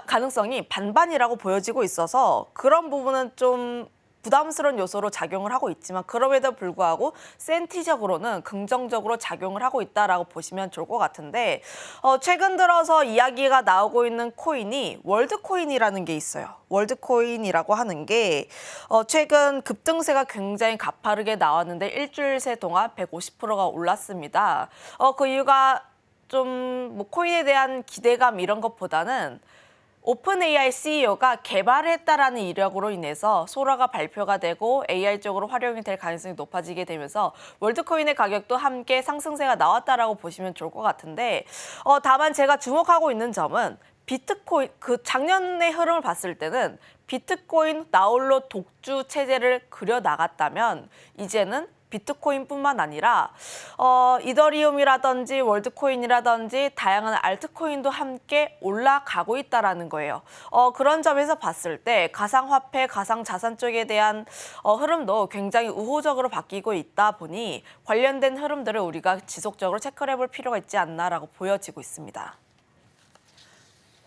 가능성이 반반이라고 보여지고 있어서 그런 부분은 좀 부담스러운 요소로 작용을 하고 있지만 그럼에도 불구하고 센티적으로는 긍정적으로 작용을 하고 있다라고 보시면 좋을 것 같은데 최근 들어서 이야기가 나오고 있는 코인이 월드코인이라는 게 있어요. 월드코인이라고 하는 게 최근 급등세가 굉장히 가파르게 나왔는데 일주일 새 동안 150%가 올랐습니다. 그 이유가 좀 뭐 코인에 대한 기대감 이런 것보다는 오픈 AI CEO가 개발했다라는 이력으로 인해서 소라가 발표가 되고 AI 쪽으로 활용이 될 가능성이 높아지게 되면서 월드코인의 가격도 함께 상승세가 나왔다라고 보시면 좋을 것 같은데 다만 제가 주목하고 있는 점은 비트코인 그 작년의 흐름을 봤을 때는 비트코인 나홀로 독주 체제를 그려 나갔다면 이제는 비트코인뿐만 아니라 이더리움이라든지 월드코인이라든지 다양한 알트코인도 함께 올라가고 있다라는 거예요. 그런 점에서 봤을 때 가상화폐, 가상자산 쪽에 대한 흐름도 굉장히 우호적으로 바뀌고 있다 보니 관련된 흐름들을 우리가 지속적으로 체크를 해볼 필요가 있지 않나라고 보여지고 있습니다.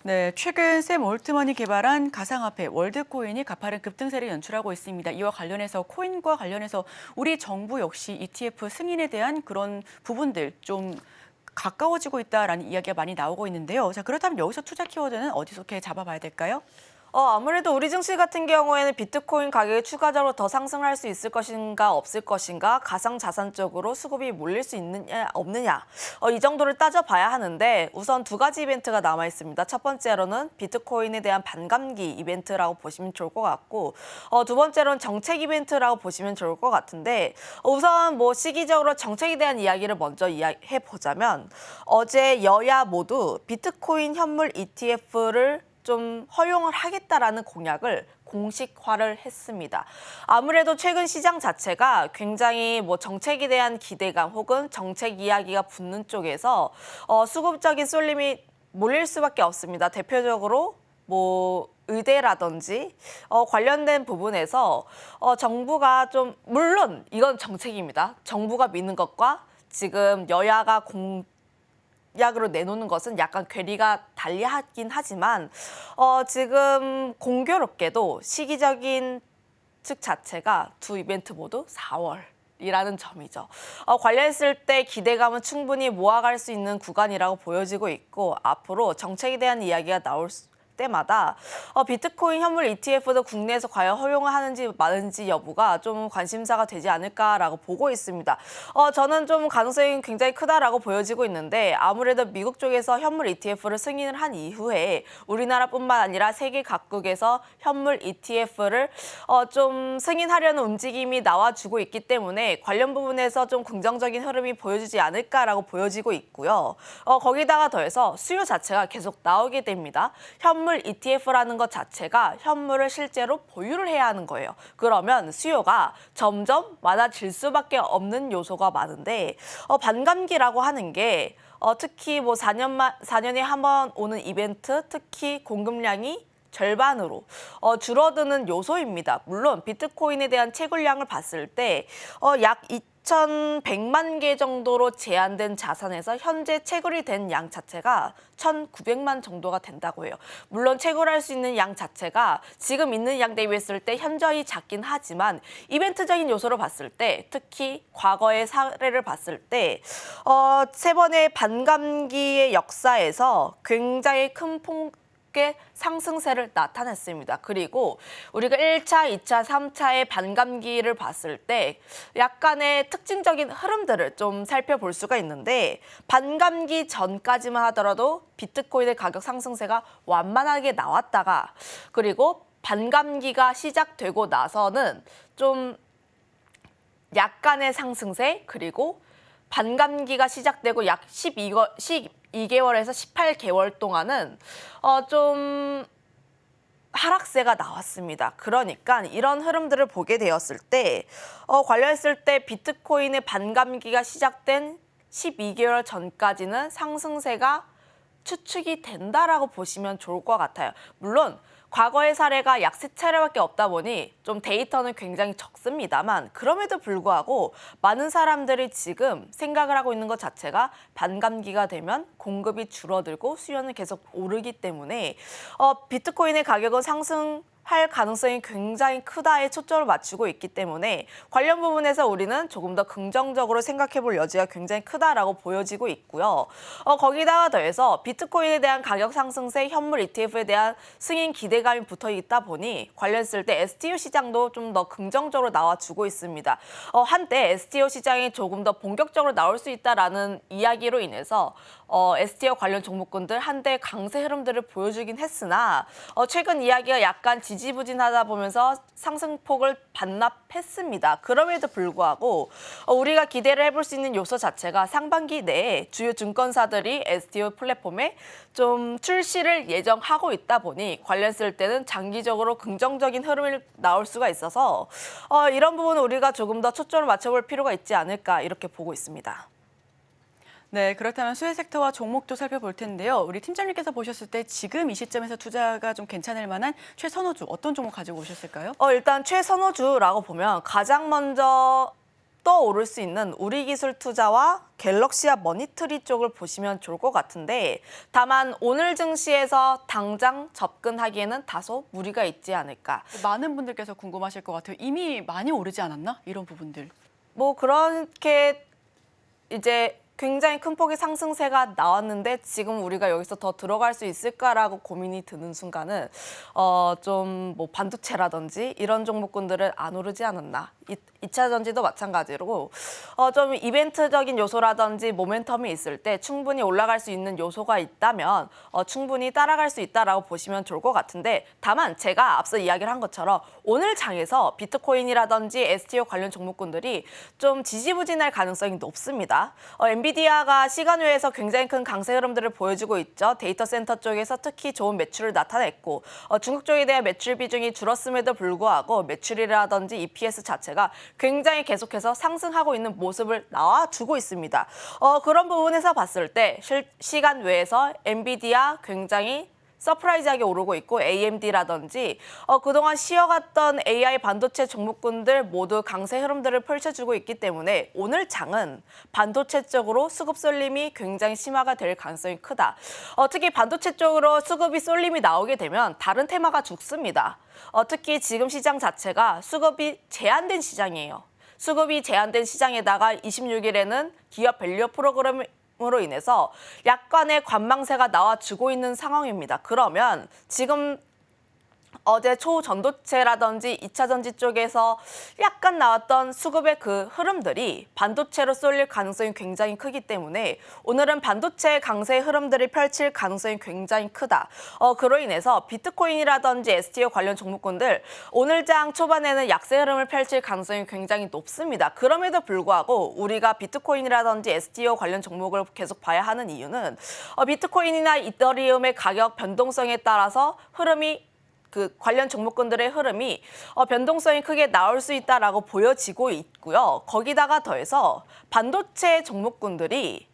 네, 최근 샘 올트먼이 개발한 가상화폐 월드코인이 가파른 급등세를 연출하고 있습니다. 이와 관련해서 코인과 관련해서 우리 정부 역시 ETF 승인에 대한 그런 부분들 좀 가까워지고 있다라는 이야기가 많이 나오고 있는데요. 자, 그렇다면 여기서 투자 키워드는 어디서 잡아봐야 될까요? 아무래도 우리 증시 같은 경우에는 비트코인 가격이 추가적으로 더 상승할 수 있을 것인가 없을 것인가 가상자산 쪽으로 수급이 몰릴 수 있느냐 없느냐 이 정도를 따져봐야 하는데 우선 두 가지 이벤트가 남아 있습니다. 첫 번째로는 비트코인에 대한 반감기 이벤트라고 보시면 좋을 것 같고 두 번째로는 정책 이벤트라고 보시면 좋을 것 같은데 우선 뭐 시기적으로 정책에 대한 이야기를 먼저 해보자면 어제 여야 모두 비트코인 현물 ETF를 좀 허용을 하겠다라는 공약을 공식화를 했습니다. 아무래도 최근 시장 자체가 굉장히 뭐 정책에 대한 기대감 혹은 정책 이야기가 붙는 쪽에서 수급적인 쏠림이 몰릴 수밖에 없습니다. 대표적으로 뭐 의대라든지 관련된 부분에서 정부가 좀 물론 이건 정책입니다. 정부가 미는 것과 지금 여야가 공약으로 내놓는 것은 약간 괴리가 달리하긴 하지만 지금 공교롭게도 시기적인 측 자체가 두 이벤트 모두 4월이라는 점이죠. 관련했을 때 기대감은 충분히 모아갈 수 있는 구간이라고 보여지고 있고 앞으로 정책에 대한 이야기가 나올 때마다 비트코인 현물 ETF도 국내에서 과연 허용을 하는지 마는지 여부가 좀 관심사가 되지 않을까라고 보고 있습니다. 저는 좀 가능성이 굉장히 크다라고 보여지고 있는데 아무래도 미국 쪽에서 현물 ETF를 승인을 한 이후에 우리나라뿐만 아니라 세계 각국에서 현물 ETF를 좀 승인하려는 움직임이 나와주고 있기 때문에 관련 부분에서 좀 긍정적인 흐름이 보여지지 않을까라고 보여지고 있고요. 거기다가 더해서 수요 자체가 계속 나오게 됩니다. 현물 ETF라는 것 자체가 현물을 실제로 보유를 해야 하는 거예요. 그러면 수요가 점점 많아질 수밖에 없는 요소가 많은데 반감기라고 하는 게 특히 뭐 4년에 한 번 오는 이벤트, 특히 공급량이 절반으로 줄어드는 요소입니다. 물론 비트코인에 대한 채굴량을 봤을 때 약 2,100만 개 정도로 제한된 자산에서 현재 채굴이 된 양 자체가 1,900만 정도가 된다고 해요. 물론 채굴할 수 있는 양 자체가 지금 있는 양 대비했을 때 현저히 작긴 하지만 이벤트적인 요소로 봤을 때 특히 과거의 사례를 봤을 때 세 번의 반감기의 역사에서 굉장히 큰 상승세를 나타냈습니다. 그리고 우리가 1차, 2차, 3차의 반감기를 봤을 때 약간의 특징적인 흐름들을 좀 살펴볼 수가 있는데 반감기 전까지만 하더라도 비트코인의 가격 상승세가 완만하게 나왔다가 그리고 반감기가 시작되고 나서는 좀 약간의 상승세 그리고 반감기가 시작되고 약 12개월에서 18개월 동안은 좀 하락세가 나왔습니다. 그러니까 이런 흐름들을 보게 되었을 때 관련했을 때 비트코인의 반감기가 시작된 12개월 전까지는 상승세가 추측이 된다라고 보시면 좋을 것 같아요. 물론 과거의 사례가 약 3차례밖에 없다 보니 좀 데이터는 굉장히 적습니다만 그럼에도 불구하고 많은 사람들이 지금 생각을 하고 있는 것 자체가 반감기가 되면 공급이 줄어들고 수요는 계속 오르기 때문에 비트코인의 가격은 할 가능성이 굉장히 크다에 초점을 맞추고 있기 때문에 관련 부분에서 우리는 조금 더 긍정적으로 생각해 볼 여지가 굉장히 크다라고 보여지고 있고요. 거기다가 더해서 비트코인에 대한 가격 상승세, 현물 ETF에 대한 승인 기대감이 붙어 있다 보니 관련했을 때 STO 시장도 좀 더 긍정적으로 나와주고 있습니다. 한때 STO 시장이 조금 더 본격적으로 나올 수 있다라는 이야기로 인해서 STO 관련 종목군들 한때 강세 흐름들을 보여주긴 했으나 최근 이야기가 약간 지지부진하다 보면서 상승폭을 반납했습니다. 그럼에도 불구하고 우리가 기대를 해볼 수 있는 요소 자체가 상반기 내에 주요 증권사들이 STO 플랫폼에 좀 출시를 예정하고 있다 보니 관련했을 때는 장기적으로 긍정적인 흐름이 나올 수가 있어서 이런 부분은 우리가 조금 더 초점을 맞춰볼 필요가 있지 않을까 이렇게 보고 있습니다. 네, 그렇다면 수혜 섹터와 종목도 살펴볼 텐데요. 우리 팀장님께서 보셨을 때 지금 이 시점에서 투자가 좀 괜찮을 만한 최선호주 어떤 종목 가지고 오셨을까요? 일단 최선호주라고 보면 가장 먼저 떠오를 수 있는 우리기술투자와 갤럭시와 머니트리 쪽을 보시면 좋을 것 같은데 다만 오늘 증시에서 당장 접근하기에는 다소 무리가 있지 않을까. 많은 분들께서 궁금하실 것 같아요. 이미 많이 오르지 않았나? 이런 부분들. 뭐 그렇게 이제 굉장히 큰 폭의 상승세가 나왔는데 지금 우리가 여기서 더 들어갈 수 있을까라고 고민이 드는 순간은 좀 뭐 반도체라든지 이런 종목군들은 안 오르지 않았나. 2차 전지도 마찬가지로 좀 이벤트적인 요소라든지 모멘텀이 있을 때 충분히 올라갈 수 있는 요소가 있다면 충분히 따라갈 수 있다라고 보시면 좋을 것 같은데 다만 제가 앞서 이야기를 한 것처럼 오늘 장에서 비트코인이라든지 STO 관련 종목군들이 좀 지지부진할 가능성이 높습니다. 엔비디아가 시간외에서 굉장히 큰 강세 흐름들을 보여주고 있죠. 데이터 센터 쪽에서 특히 좋은 매출을 나타냈고 중국 쪽에 대한 매출 비중이 줄었음에도 불구하고 매출이라든지 EPS 자체가 굉장히 계속해서 상승하고 있는 모습을 나와주고 있습니다. 그런 부분에서 봤을 때 실시간 외에서 엔비디아 굉장히 서프라이즈하게 오르고 있고 AMD라든지 그동안 쉬어갔던 AI 반도체 종목군들 모두 강세 흐름들을 펼쳐주고 있기 때문에 오늘 장은 반도체 쪽으로 수급 쏠림이 굉장히 심화가 될 가능성이 크다. 특히 반도체 쪽으로 수급이 쏠림이 나오게 되면 다른 테마가 죽습니다. 특히 지금 시장 자체가 수급이 제한된 시장이에요. 수급이 제한된 시장에다가 26일에는 기업 밸류 프로그램으로 인해서 약간의 관망세가 나와주고 있는 상황입니다. 그러면 지금 어제 초전도체라든지 2차 전지 쪽에서 약간 나왔던 수급의 그 흐름들이 반도체로 쏠릴 가능성이 굉장히 크기 때문에 오늘은 반도체 강세 흐름들이 펼칠 가능성이 굉장히 크다. 그로 인해서 비트코인이라든지 STO 관련 종목군들 오늘 장 초반에는 약세 흐름을 펼칠 가능성이 굉장히 높습니다. 그럼에도 불구하고 우리가 비트코인이라든지 STO 관련 종목을 계속 봐야 하는 이유는 비트코인이나 이더리움의 가격 변동성에 따라서 흐름이 그 관련 종목군들의 흐름이 변동성이 크게 나올 수 있다라고 보여지고 있고요. 거기다가 더해서 반도체 종목군들이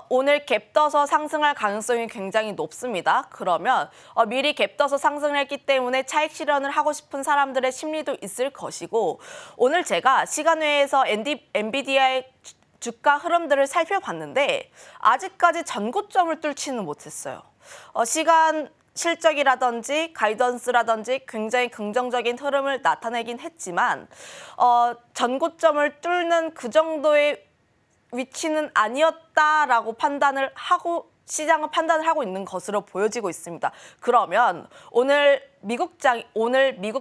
오늘 갭 떠서 상승할 가능성이 굉장히 높습니다. 그러면 미리 갭 떠서 상승을 했기 때문에 차익 실현을 하고 싶은 사람들의 심리도 있을 것이고 오늘 제가 시간 외에서 엔비디아의 주가 흐름들을 살펴봤는데 아직까지 전고점을 뚫지는 못했어요. 시간 실적이라든지 가이던스라든지 굉장히 긍정적인 흐름을 나타내긴 했지만 전고점을 뚫는 그 정도의 위치는 아니었다라고 시장은 판단을 하고 있는 것으로 보여지고 있습니다. 그러면 오늘 미국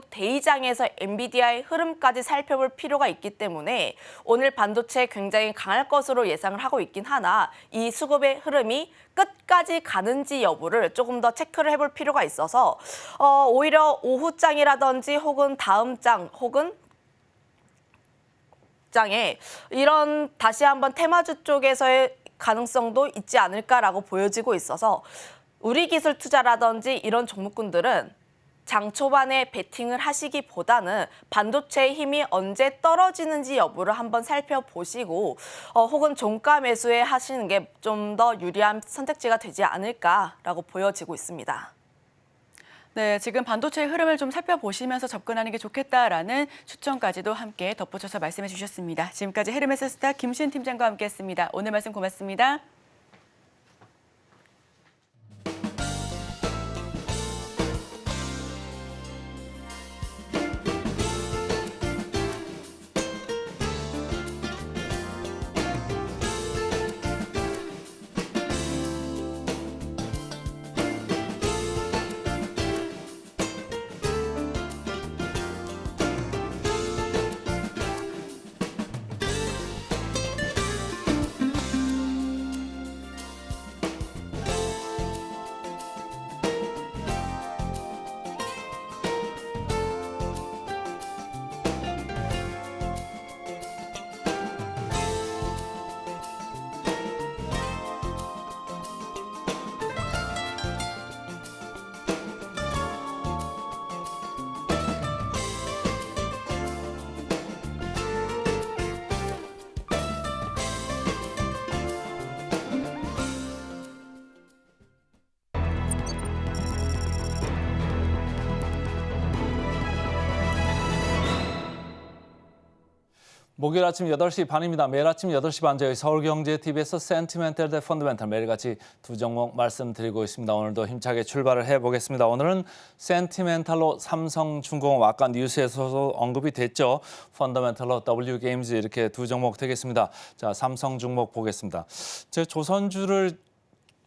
대이장에서 엔비디아의 흐름까지 살펴볼 필요가 있기 때문에 오늘 반도체 굉장히 강할 것으로 예상을 하고 있긴 하나 이 수급의 흐름이 끝까지 가는지 여부를 조금 더 체크를 해볼 필요가 있어서 오히려 오후장이라든지 혹은 다음 장 혹은 장에 이런 다시 한번 테마주 쪽에서의 가능성도 있지 않을까라고 보여지고 있어서 우리기술 투자라든지 이런 종목군들은 장 초반에 베팅을 하시기보다는 반도체의 힘이 언제 떨어지는지 여부를 한번 살펴보시고 혹은 종가 매수에 하시는 게 좀 더 유리한 선택지가 되지 않을까라고 보여지고 있습니다. 네, 지금 반도체의 흐름을 좀 살펴보시면서 접근하는 게 좋겠다라는 추천까지도 함께 덧붙여서 말씀해 주셨습니다. 지금까지 헤르메스 스타 김신 팀장과 함께했습니다. 오늘 말씀 고맙습니다. 목요일 아침 8시 반입니다. 매일 아침 8시 반 저희 서울경제TV에서 센티멘탈 대 펀더멘탈 매일같이 두 종목 말씀드리고 있습니다. 오늘도 힘차게 출발을 해보겠습니다. 오늘은 센티멘탈로 삼성중공업 아까 뉴스에서도 언급이 됐죠. 펀더멘탈로 W게임즈 이렇게 두 종목 되겠습니다. 자, 삼성중공업 보겠습니다. 제 조선주를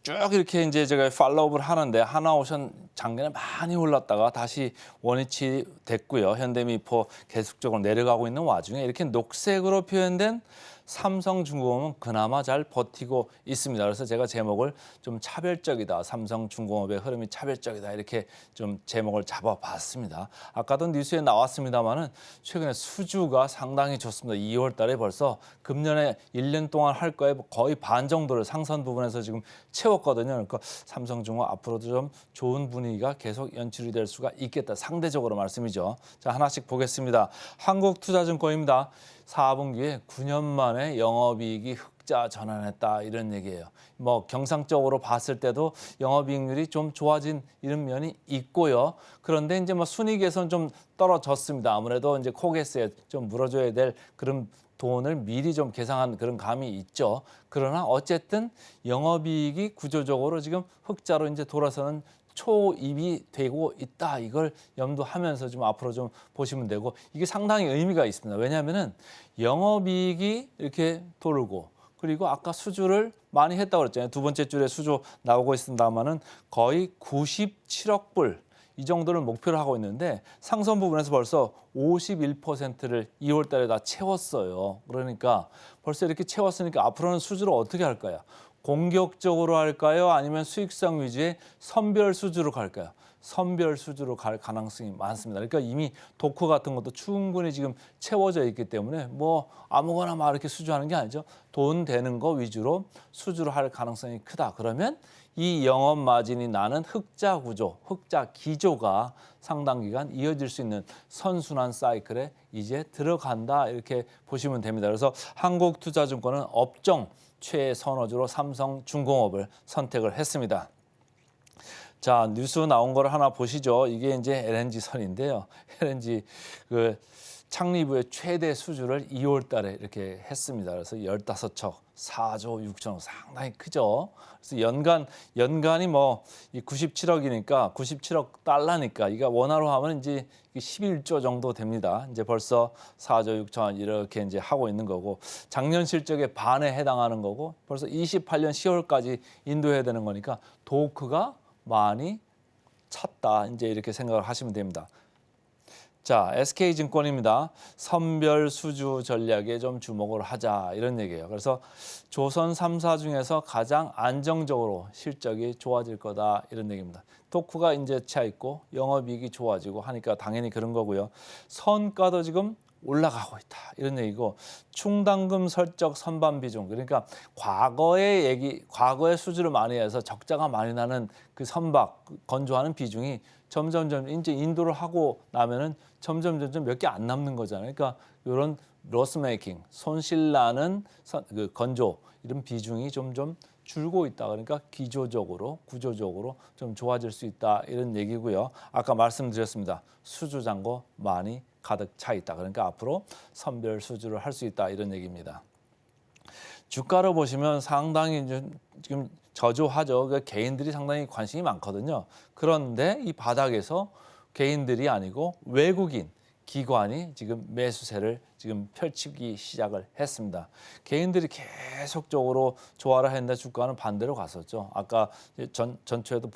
쭉 이렇게 이제 제가 팔로우를 하는데 하나오션 작년에 많이 올랐다가 다시 원위치 됐고요. 현대미포 계속적으로 내려가고 있는 와중에 이렇게 녹색으로 표현된 삼성중공업은 그나마 잘 버티고 있습니다. 그래서 제가 제목을 좀 차별적이다. 삼성중공업의 흐름이 차별적이다. 이렇게 좀 제목을 잡아봤습니다. 아까도 뉴스에 나왔습니다만은 최근에 수주가 상당히 좋습니다. 2월 달에 벌써 금년에 1년 동안 할 거에 거의 반 정도를 상선 부분에서 지금 채웠거든요. 그러니까 삼성중공업 앞으로도 좀 좋은 분위기가 계속 연출이 될 수가 있겠다. 상대적으로 말씀이죠. 자, 하나씩 보겠습니다. 한국투자증권입니다. 4분기에 9년 만에 영업이익이 흑자 전환했다 이런 얘기예요. 뭐 경상적으로 봤을 때도 영업이익률이 좀 좋아진 이런 면이 있고요. 그런데 이제 뭐 순이익에서는 좀 떨어졌습니다. 아무래도 이제 코게스에 좀 물어줘야 될 그런 돈을 미리 좀 계상한 그런 감이 있죠. 그러나 어쨌든 영업이익이 구조적으로 지금 흑자로 이제 돌아서는 초입이 되고 있다. 이걸 염두하면서 좀 앞으로 좀 보시면 되고 이게 상당히 의미가 있습니다. 왜냐하면은 영업이익이 이렇게 돌고 그리고 아까 수주를 많이 했다고 그랬잖아요. 두 번째 줄에 수주 나오고 있습니다만은 거의 97억 불 이 정도를 목표로 하고 있는데 상선 부분에서 벌써 51%를 2월 달에 다 채웠어요. 그러니까 벌써 이렇게 채웠으니까 앞으로는 수주를 어떻게 할까요? 공격적으로 할까요? 아니면 수익성 위주의 선별 수주로 갈까요? 선별 수주로 갈 가능성이 많습니다. 그러니까 이미 도크 같은 것도 충분히 지금 채워져 있기 때문에 뭐 아무거나 막 이렇게 수주하는 게 아니죠. 돈 되는 거 위주로 수주를 할 가능성이 크다. 그러면 이 영업 마진이 나는 흑자 구조, 흑자 기조가 상당 기간 이어질 수 있는 선순환 사이클에 이제 들어간다. 이렇게 보시면 됩니다. 그래서 한국투자증권은 업종 최선호주로 삼성중공업을 선택을 했습니다. 자, 뉴스 나온 거를 하나 보시죠. 이게 이제 LNG선인데요. LNG 그 창립 후에 최대 수주를 2월 달에 이렇게 했습니다. 그래서 15척, 4조 6천억 상당히 크죠. 그래서 연간이 뭐 97억이니까 97억 달러니까 이게 원화로 하면 이제 11조 정도 됩니다. 이제 벌써 4조 6천억 이렇게 이제 하고 있는 거고 작년 실적의 반에 해당하는 거고 벌써 28년 10월까지 인도해야 되는 거니까 도크가 많이 찼다. 이제 이렇게 생각을 하시면 됩니다. 자, SK증권입니다. 선별 수주 전략에 좀 주목을 하자 이런 얘기예요. 그래서 조선 3사 중에서 가장 안정적으로 실적이 좋아질 거다 이런 얘기입니다. 토크가 이제 차 있고 영업이익이 좋아지고 하니까 당연히 그런 거고요. 선가도 지금 올라가고 있다 이런 얘기고 충당금 설적 선반 비중 그러니까 과거의 수주를 많이 해서 적자가 많이 나는 그 선박 건조하는 비중이 점점점 이제 인도를 하고 나면은 점점 몇 개 안 남는 거잖아요. 그러니까 이런 로스 메이킹 손실 나는 그 건조 이런 비중이 점점 줄고 있다. 그러니까 기조적으로 구조적으로 좀 좋아질 수 있다 이런 얘기고요. 아까 말씀드렸습니다. 수주 잔고 많이 가득 차 있다. 그러니까 앞으로 선별 수주를 할 수 있다 이런 얘기입니다. 주가를 보시면 상당히 지금 저조하죠. 그러니까 개인들이 상당히 관심이 많거든요. 그런데 이 바닥에서 개인들이 아니고 외국인 기관이 지금 매수세를 지금 펼치기 시작을 했습니다. 개인들이 계속적으로 조화를 했는데 주가는 반대로 갔었죠. 아까 전초에도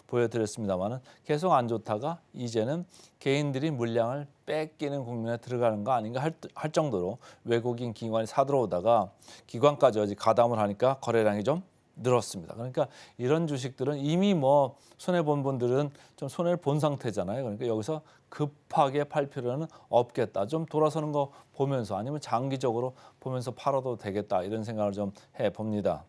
보여드렸습니다만은 계속 안 좋다가 이제는 개인들이 물량을 뺏기는 국면에 들어가는 거 아닌가 할 정도로 외국인 기관이 사들어오다가 기관까지 어디 가담을 하니까 거래량이 좀 늘었습니다. 그러니까 이런 주식들은 이미 뭐 손해본 분들은 좀 손해를 본 상태잖아요. 그러니까 여기서 급하게 팔 필요는 없겠다. 좀 돌아서는 거 보면서 아니면 장기적으로 보면서 팔아도 되겠다. 이런 생각을 좀 해봅니다.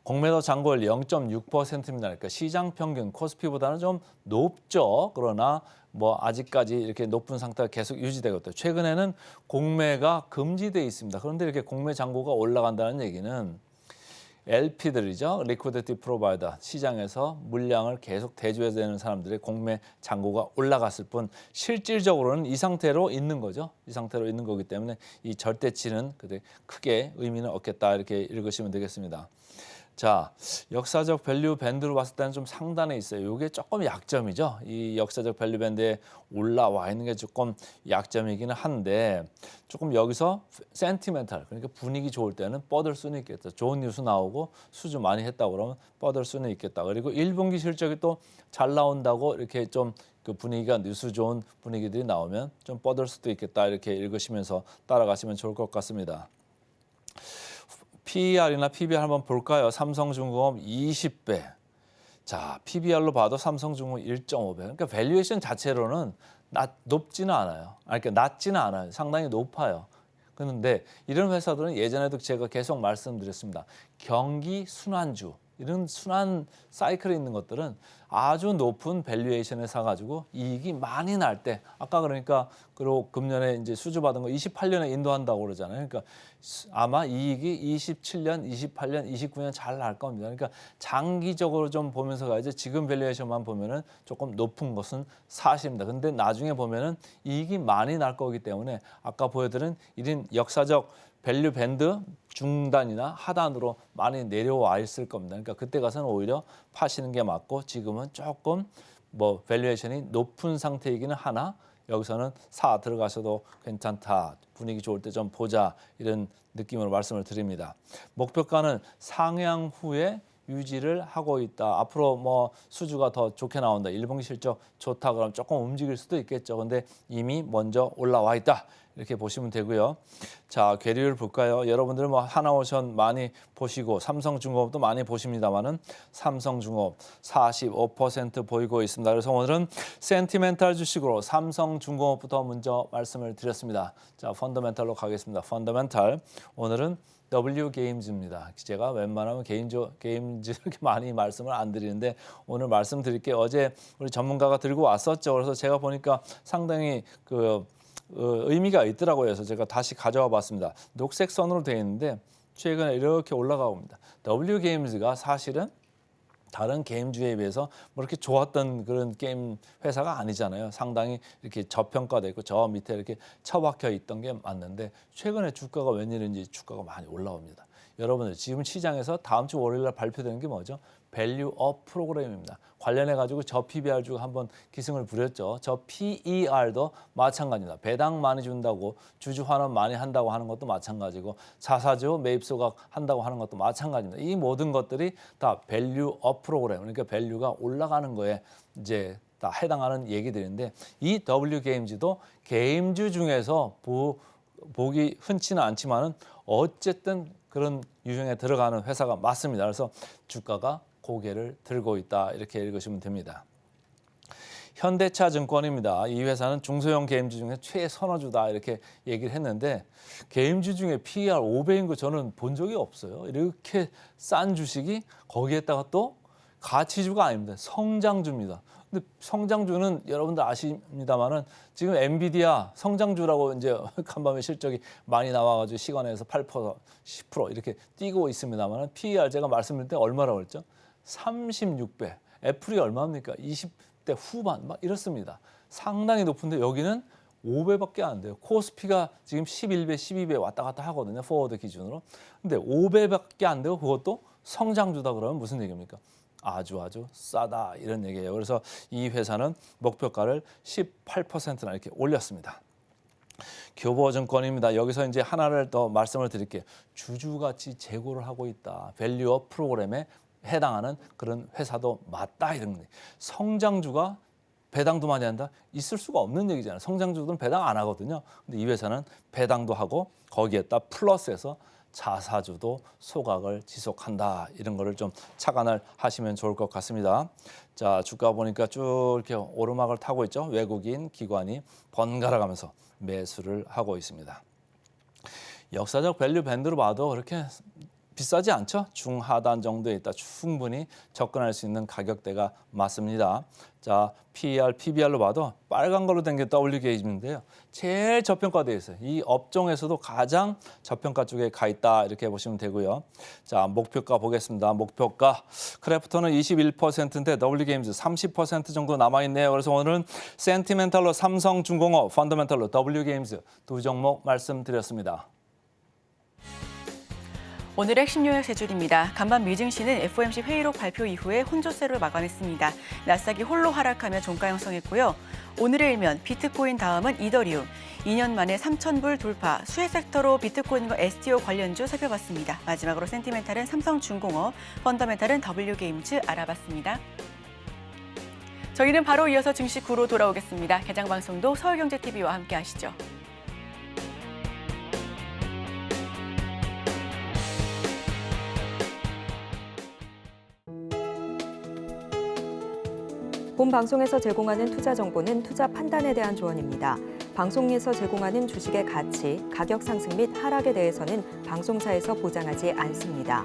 공매도 잔고율 0.6%입니다. 그러니까 시장 평균 코스피보다는 좀 높죠. 그러나 뭐 아직까지 이렇게 높은 상태가 계속 유지되고 있다. 최근에는 공매가 금지돼 있습니다. 그런데 이렇게 공매 잔고가 올라간다는 얘기는 LP들이죠. 리퀴디티 프로바이더. 시장에서 물량을 계속 대줘야 되는 사람들의 공매 잔고가 올라갔을 뿐 실질적으로는 이 상태로 있는 거죠. 이 상태로 있는 거기 때문에 이 절대치는 크게 의미는 없겠다 이렇게 읽으시면 되겠습니다. 자, 역사적 밸류 밴드로 봤을 때는 좀 상단에 있어요. 이게 조금 약점이죠. 이 역사적 밸류 밴드에 올라와 있는 게 조금 약점이기는 한데 조금 여기서 센티멘탈, 그러니까 분위기 좋을 때는 뻗을 수는 있겠다. 좋은 뉴스 나오고 수주 많이 했다고 그러면 뻗을 수는 있겠다. 그리고 1분기 실적이 또 잘 나온다고 이렇게 좀 그 분위기가 뉴스 좋은 분위기들이 나오면 좀 뻗을 수도 있겠다. 이렇게 읽으시면서 따라가시면 좋을 것 같습니다. PER이나 PBR 한번 볼까요? 삼성중공업 20배. 자, PBR로 봐도 삼성중공업 1.5배. 그러니까 밸류에이션 자체로는 높지는 않아요. 그러니까 낮지는 않아요. 상당히 높아요. 그런데 이런 회사들은 예전에도 제가 계속 말씀드렸습니다. 경기 순환주, 이런 순환 사이클에 있는 것들은 아주 높은 밸류에이션에 사가지고 이익이 많이 날 때, 아까 그러니까 그리고 금년에 이제 수주받은 거 28년에 인도한다고 그러잖아요. 그러니까 아마 이익이 27년, 28년, 29년 잘 날 겁니다. 그러니까 장기적으로 좀 보면서 가야지 지금 밸류에이션만 보면은 조금 높은 것은 사실입니다. 근데 나중에 보면은 이익이 많이 날 거기 때문에 아까 보여드린 이런 역사적 밸류 밴드 중단이나 하단으로 많이 내려와 있을 겁니다. 그러니까 그때 가서는 오히려 파시는 게 맞고 지금은 조금 뭐 밸류에이션이 높은 상태이기는 하나 여기서는 사 들어가셔도 괜찮다. 분위기 좋을 때 좀 보자. 이런 느낌으로 말씀을 드립니다. 목표가는 상향 후에 유지를 하고 있다. 앞으로 뭐 수주가 더 좋게 나온다. 1분기 실적 좋다 그러면 조금 움직일 수도 있겠죠. 근데 이미 먼저 올라와 있다. 이렇게 보시면 되고요. 자, 괴리율 볼까요? 여러분들 뭐 하나오션 많이 보시고 삼성중공업도 많이 보십니다만은 삼성중공업 45% 보이고 있습니다. 그래서 오늘은 센티멘탈 주식으로 삼성중공업부터 먼저 말씀을 드렸습니다. 자, 펀더멘탈로 가겠습니다. 펀더멘탈 오늘은 W게임즈입니다. 제가 웬만하면 게임즈 이렇게 많이 말씀을 안 드리는데 오늘 말씀드릴게 어제 우리 전문가가 들고 왔었죠. 그래서 제가 보니까 상당히 의미가 있더라고요. 그래서 제가 다시 가져와 봤습니다. 녹색 선으로 되어 있는데 최근에 이렇게 올라가고 있습니다. W게임즈가 사실은 다른 게임주에 비해서 뭐 이렇게 좋았던 그런 게임 회사가 아니잖아요. 상당히 이렇게 저평가돼 있고 저 밑에 이렇게 처박혀 있던 게 맞는데 최근에 주가가 웬일인지 주가가 많이 올라옵니다. 여러분들 지금 시장에서 다음 주 월요일 날 발표되는 게 뭐죠? 밸류업 프로그램입니다. 관련해 가지고 저 PBR 주가 한번 기승을 부렸죠. 저 PER도 마찬가지입니다. 배당 많이 준다고 주주 환원 많이 한다고 하는 것도 마찬가지고 자사주 매입 소각 한다고 하는 것도 마찬가지입니다. 이 모든 것들이 다 밸류업 프로그램, 그러니까 밸류가 올라가는 거에 이제 다 해당하는 얘기들인데 이 W게임즈도 게임주 중에서 보기 흔치는 않지만은 어쨌든 그런 유형에 들어가는 회사가 맞습니다. 그래서 주가가 고개를 들고 있다 이렇게 읽으시면 됩니다. 현대차증권입니다. 이 회사는 중소형 게임주 중에 최선호주다 이렇게 얘기를 했는데 게임주 중에 PER 5배인 거 저는 본 적이 없어요. 이렇게 싼 주식이 거기에다가 또 가치주가 아닙니다. 성장주입니다. 근데 성장주는 여러분들 아십니다만은 지금 엔비디아 성장주라고 이제 간밤에 실적이 많이 나와가지고 시간에서 8%, 10% 이렇게 뛰고 있습니다만은 PER 제가 말씀드릴 때 얼마라고 그랬죠? 36배. 애플이 얼마입니까? 20대 후반 막 이렇습니다. 상당히 높은데 여기는 5배밖에 안 돼요. 코스피가 지금 11배, 12배 왔다 갔다 하거든요. 포워드 기준으로. 근데 5배밖에 안 되고 그것도 성장주다 그러면 무슨 얘기입니까? 아주 싸다 이런 얘기예요. 그래서 이 회사는 목표가를 18%나 이렇게 올렸습니다. 교보증권입니다. 여기서 이제 하나를 더 말씀을 드릴게요. 주주가치 재고를 하고 있다. 밸류업 프로그램에 해당하는 그런 회사도 맞다 이런 거예요. 성장주가 배당도 많이 한다? 있을 수가 없는 얘기잖아요. 성장주들은 배당 안 하거든요. 근데 이 회사는 배당도 하고 거기에다 플러스해서 자사주도 소각을 지속한다. 이런 거를 좀 착안을 하시면 좋을 것 같습니다. 자, 주가 보니까 쭉 이렇게 오르막을 타고 있죠. 외국인 기관이 번갈아 가면서 매수를 하고 있습니다. 역사적 밸류 밴드로 봐도 그렇게 비싸지 않죠? 중하단 정도에 있다 충분히 접근할 수 있는 가격대가 맞습니다. 자, PER, PBR로 봐도 빨간 걸로 된 게 WGA인데요. 제일 저평가되어 있어요. 이 업종에서도 가장 저평가 쪽에 가 있다 이렇게 보시면 되고요. 자, 목표가 보겠습니다. 목표가 크래프톤은 21%인데 WG에임즈 30% 정도 남아있네요. 그래서 오늘은 센티멘탈로 삼성중공업, 펀더멘탈로 WG에임즈 두 종목 말씀드렸습니다. 오늘의 핵심 요약 세 줄입니다. 간밤 미증시는 FOMC 회의록 발표 이후에 혼조세로 마감했습니다. 나스닥이 홀로 하락하며 종가 형성했고요. 오늘의 일면 비트코인 다음은 이더리움. 2년 만에 3,000불 돌파, 수혜 섹터로 비트코인과 STO 관련주 살펴봤습니다. 마지막으로 센티멘탈은 삼성중공업, 펀더멘탈은 WG에임즈 알아봤습니다. 저희는 바로 이어서 증시 구로 돌아오겠습니다. 개장 방송도 서울경제TV와 함께 하시죠. 본 방송에서 제공하는 투자 정보는 투자 판단에 대한 조언입니다. 방송에서 제공하는 주식의 가치, 가격 상승 및 하락에 대해서는 방송사에서 보장하지 않습니다.